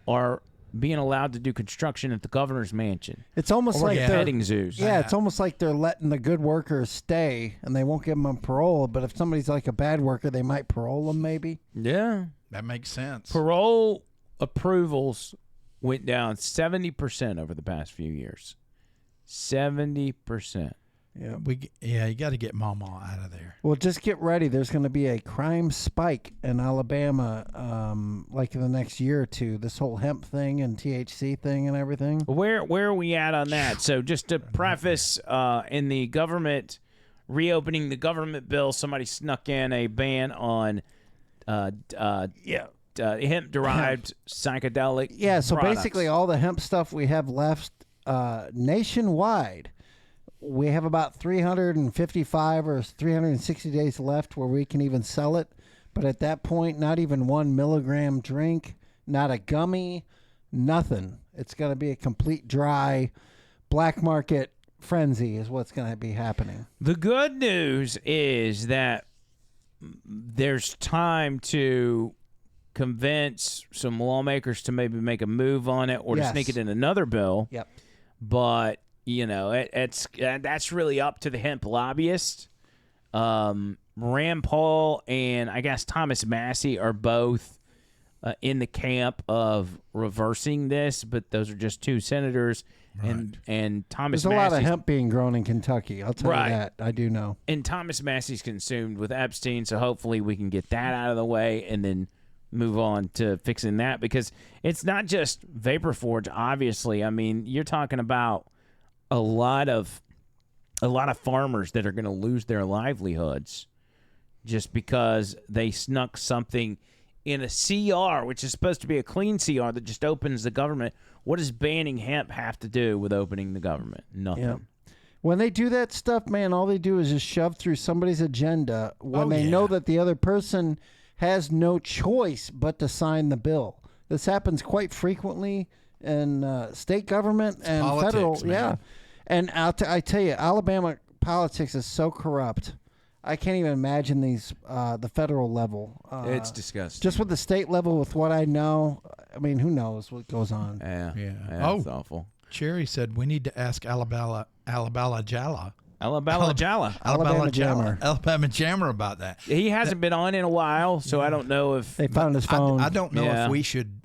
are being allowed to do construction at the governor's mansion. It's almost like they're petting zoos. Yeah, it's almost like they're letting the good workers stay, and they won't give them a parole. But if somebody's like a bad worker, they might parole them, maybe. Yeah, that makes sense. Parole approvals went down 70% over the past few years. 70%. Yeah, you got to get Mama out of there. Well, just get ready. There's going to be a crime spike in Alabama, like in the next year or two. This whole hemp thing and THC thing and everything. Where are we at on that? So just to preface, in the government reopening the government bill, somebody snuck in a ban on hemp-derived psychedelic. Yeah. So products. basically, all the hemp stuff we have left nationwide. We have about 355 or 360 days left where we can even sell it. But at that point, not even 1 milligram drink, not a gummy, nothing. It's going to be a complete dry black market frenzy is what's going to be happening. The good news is that there's time to convince some lawmakers to maybe make a move on it or to sneak it in another bill. Yep. But you know, that's really up to the hemp lobbyists. Rand Paul and I guess Thomas Massey are both in the camp of reversing this, but those are just 2 senators. Right. And Thomas There's a Massey's, lot of hemp being grown in Kentucky. I'll tell you that. I do know. And Thomas Massey's consumed with Epstein, so hopefully we can get that out of the way and then move on to fixing that because it's not just Vapor Forge, obviously. I mean, you're talking about a lot of farmers that are going to lose their livelihoods just because they snuck something in a CR, which is supposed to be a clean CR that just opens the government. What does banning hemp have to do with opening the government? Nothing. Yeah. When they do that stuff, man, all they do is just shove through somebody's agenda when they know that the other person has no choice but to sign the bill. This happens quite frequently in state government and politics, federal. man. Yeah. And I tell you, Alabama politics is so corrupt. I can't even imagine the federal level. It's disgusting. Just with the state level, with what I know, I mean, who knows what goes on? Yeah. Oh, it's awful. Cherry said we need to ask Alabama Jammer about that. He hasn't been on in a while, so I don't know if they found his phone. I don't know if we should.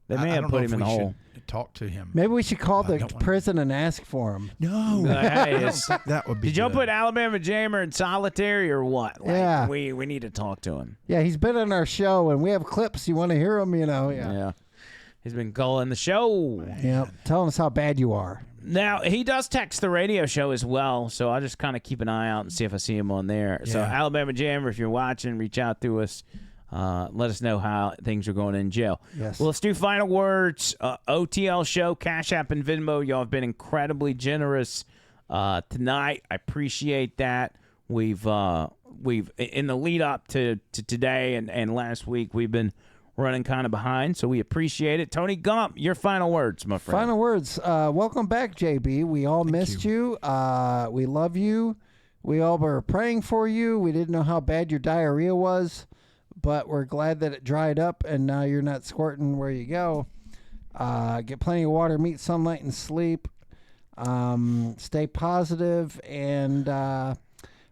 They may have put him in the hole. Talk to him. Maybe we should call the prison and ask for him. No, that would be. Did y'all put Alabama Jammer in solitary or what? Yeah. We need to talk to him. Yeah, he's been on our show, and we have clips. You want to hear them? Yeah. He's been calling the show. Yeah, telling us how bad you are. Now, he does text the radio show as well, so I'll just kind of keep an eye out and see if I see him on there. So, Alabama Jammer, if you're watching, reach out to us. Let us know how things are going in jail. Yes. Well, let's do final words. OTL show, Cash App, and Venmo. Y'all have been incredibly generous tonight. I appreciate that. We've in the lead up to today and last week, we've been running kind of behind, so we appreciate it. Tony Gump, your final words, my friend. Final words. Welcome back, JB. We all missed you. We love you. We all were praying for you. We didn't know how bad your diarrhea was, but we're glad that it dried up and now you're not squirting where you go. Get plenty of water, meet sunlight, and sleep. Stay positive, and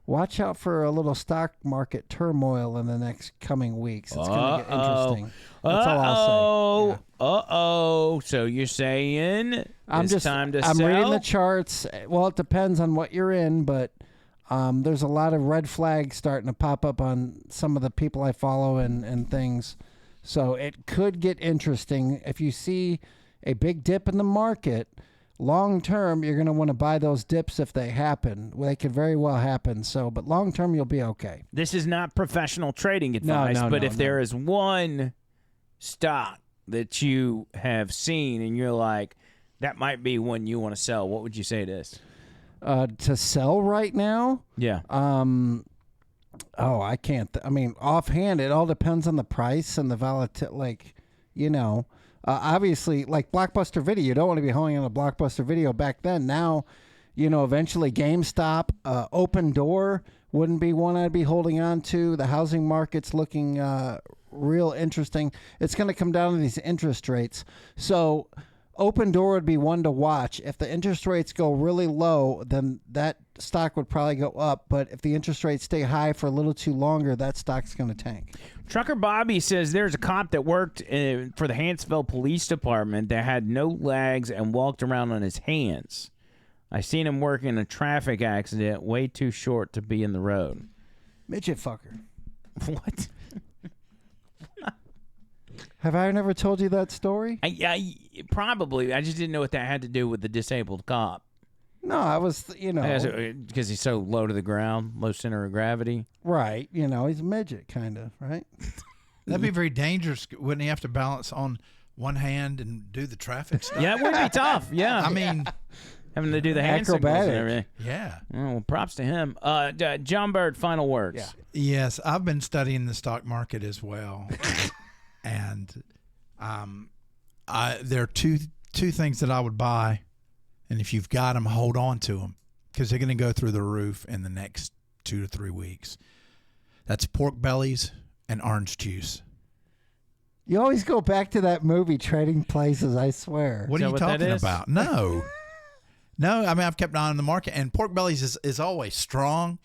watch out for a little stock market turmoil in the next coming weeks. It's going to get interesting. That's all I'll say. So you're saying it's time to I'm sell? reading the charts. Well, it depends on what you're in, but there's a lot of red flags starting to pop up on some of the people I follow and things. So it could get interesting. If you see a big dip in the market, long term, you're going to want to buy those dips if they happen. Well, they could very well happen. So, but long term, you'll be okay. This is not professional trading advice, but if there is one stock that you have seen and you're like, that might be one you want to sell, what would you say it is? To sell right now? Yeah. I can't. I mean, offhand, it all depends on the price and the volatility. Obviously, like Blockbuster Video, you don't want to be holding on a Blockbuster Video back then. Now, eventually GameStop, Open Door wouldn't be one I'd be holding on to. The housing market's looking real interesting. It's going to come down to these interest rates. So Open Door would be one to watch. If the interest rates go really low, then that stock would probably go up. But if the interest rates stay high for a little too longer, that stock's going to tank. Trucker Bobby says there's a cop that worked for the Huntsville Police Department that had no legs and walked around on his hands. I seen him working in a traffic accident way too short to be in the road. Midget fucker. What? Have I never told you that story? Probably. I just didn't know what that had to do with the disabled cop. No, I was, because he's so low to the ground, low center of gravity. Right. He's a midget, kind of, right? That'd be very dangerous. Wouldn't he have to balance on one hand and do the traffic stuff? Yeah, it would be tough. Yeah. I mean, having to do the hand signals and everything. Yeah. Well, props to him. John Bird, final words. Yeah. Yes, I've been studying the stock market as well. And there are two things that I would buy, and if you've got them, hold on to them because they're going to go through the roof in the next 2 to 3 weeks. That's pork bellies and orange juice. You always go back to that movie, Trading Places, I swear. What are you talking about? No. No, I mean, I've kept an eye on the market, and pork bellies is always strong.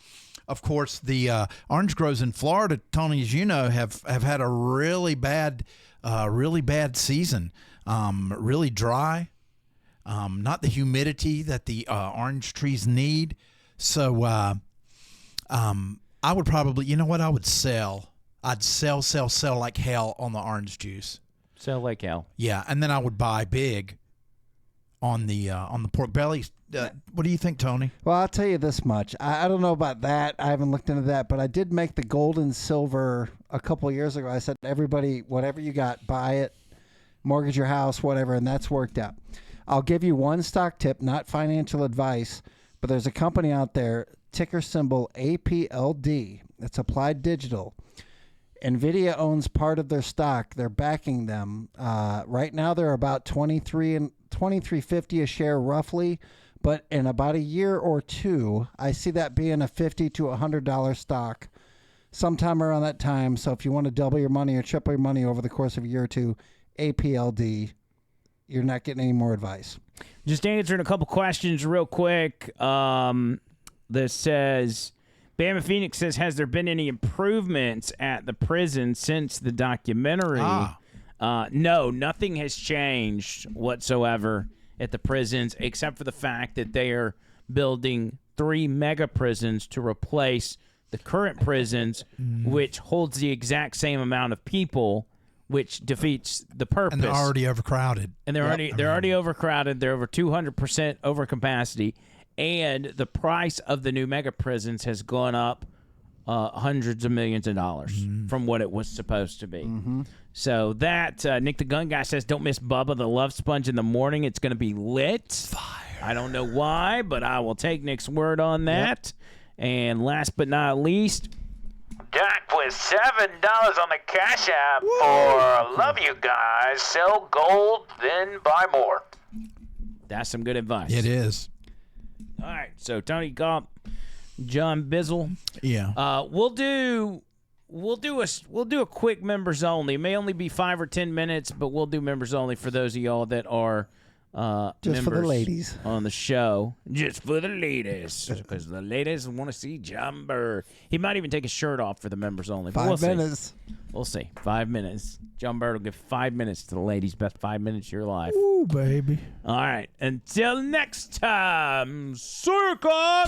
Of course, the orange groves in Florida, Tony, as you know, have had a really bad season. Really dry. Not the humidity that the orange trees need. So I would probably, I would sell. I'd sell like hell on the orange juice. Sell like hell. Yeah, and then I would buy big on the pork bellies. What do you think, Tony? Well, I'll tell you this much. I don't know about that. I haven't looked into that, but I did make the gold and silver a couple of years ago. I said, everybody, whatever you got, buy it, mortgage your house, whatever, and that's worked out. I'll give you one stock tip, not financial advice, but there's a company out there, ticker symbol APLD. It's Applied Digital. NVIDIA owns part of their stock. They're backing them. Right now, they're about $23.50 a share, roughly. But in about a year or two, I see that being a $50 to $100 stock sometime around that time. So if you want to double your money or triple your money over the course of a year or two, APLD, you're not getting any more advice. Just answering a couple questions real quick. This says, Bama Phoenix says, has there been any improvements at the prison since the documentary? No, nothing has changed whatsoever at the prisons, except for the fact that they are building 3 mega prisons to replace the current prisons, which holds the exact same amount of people, which defeats the purpose. And they're already overcrowded. And they're already overcrowded. They're over 200% over capacity, and the price of the new mega prisons has gone up hundreds of millions of dollars from what it was supposed to be. So that Nick the Gun Guy says, don't miss Bubba the Love Sponge in the morning. It's going to be lit. Fire. I don't know why, but I will take Nick's word on that. And last but not least, Doc with $7 on the Cash App for love you guys. Sell gold, then buy more. That's some good advice. It is. All right, so Tony Gump, John Bizzle. Yeah. We'll do a quick members only. It may only be 5 or 10 minutes, but we'll do members only for those of y'all that are just members for the ladies on the show. Just for the ladies, because the ladies want to see John Burr. He might even take his shirt off for the members only. 5 minutes. We'll see. 5 minutes. John Burr will give 5 minutes to the ladies. Best 5 minutes of your life. Ooh, baby. All right. Until next time, circle.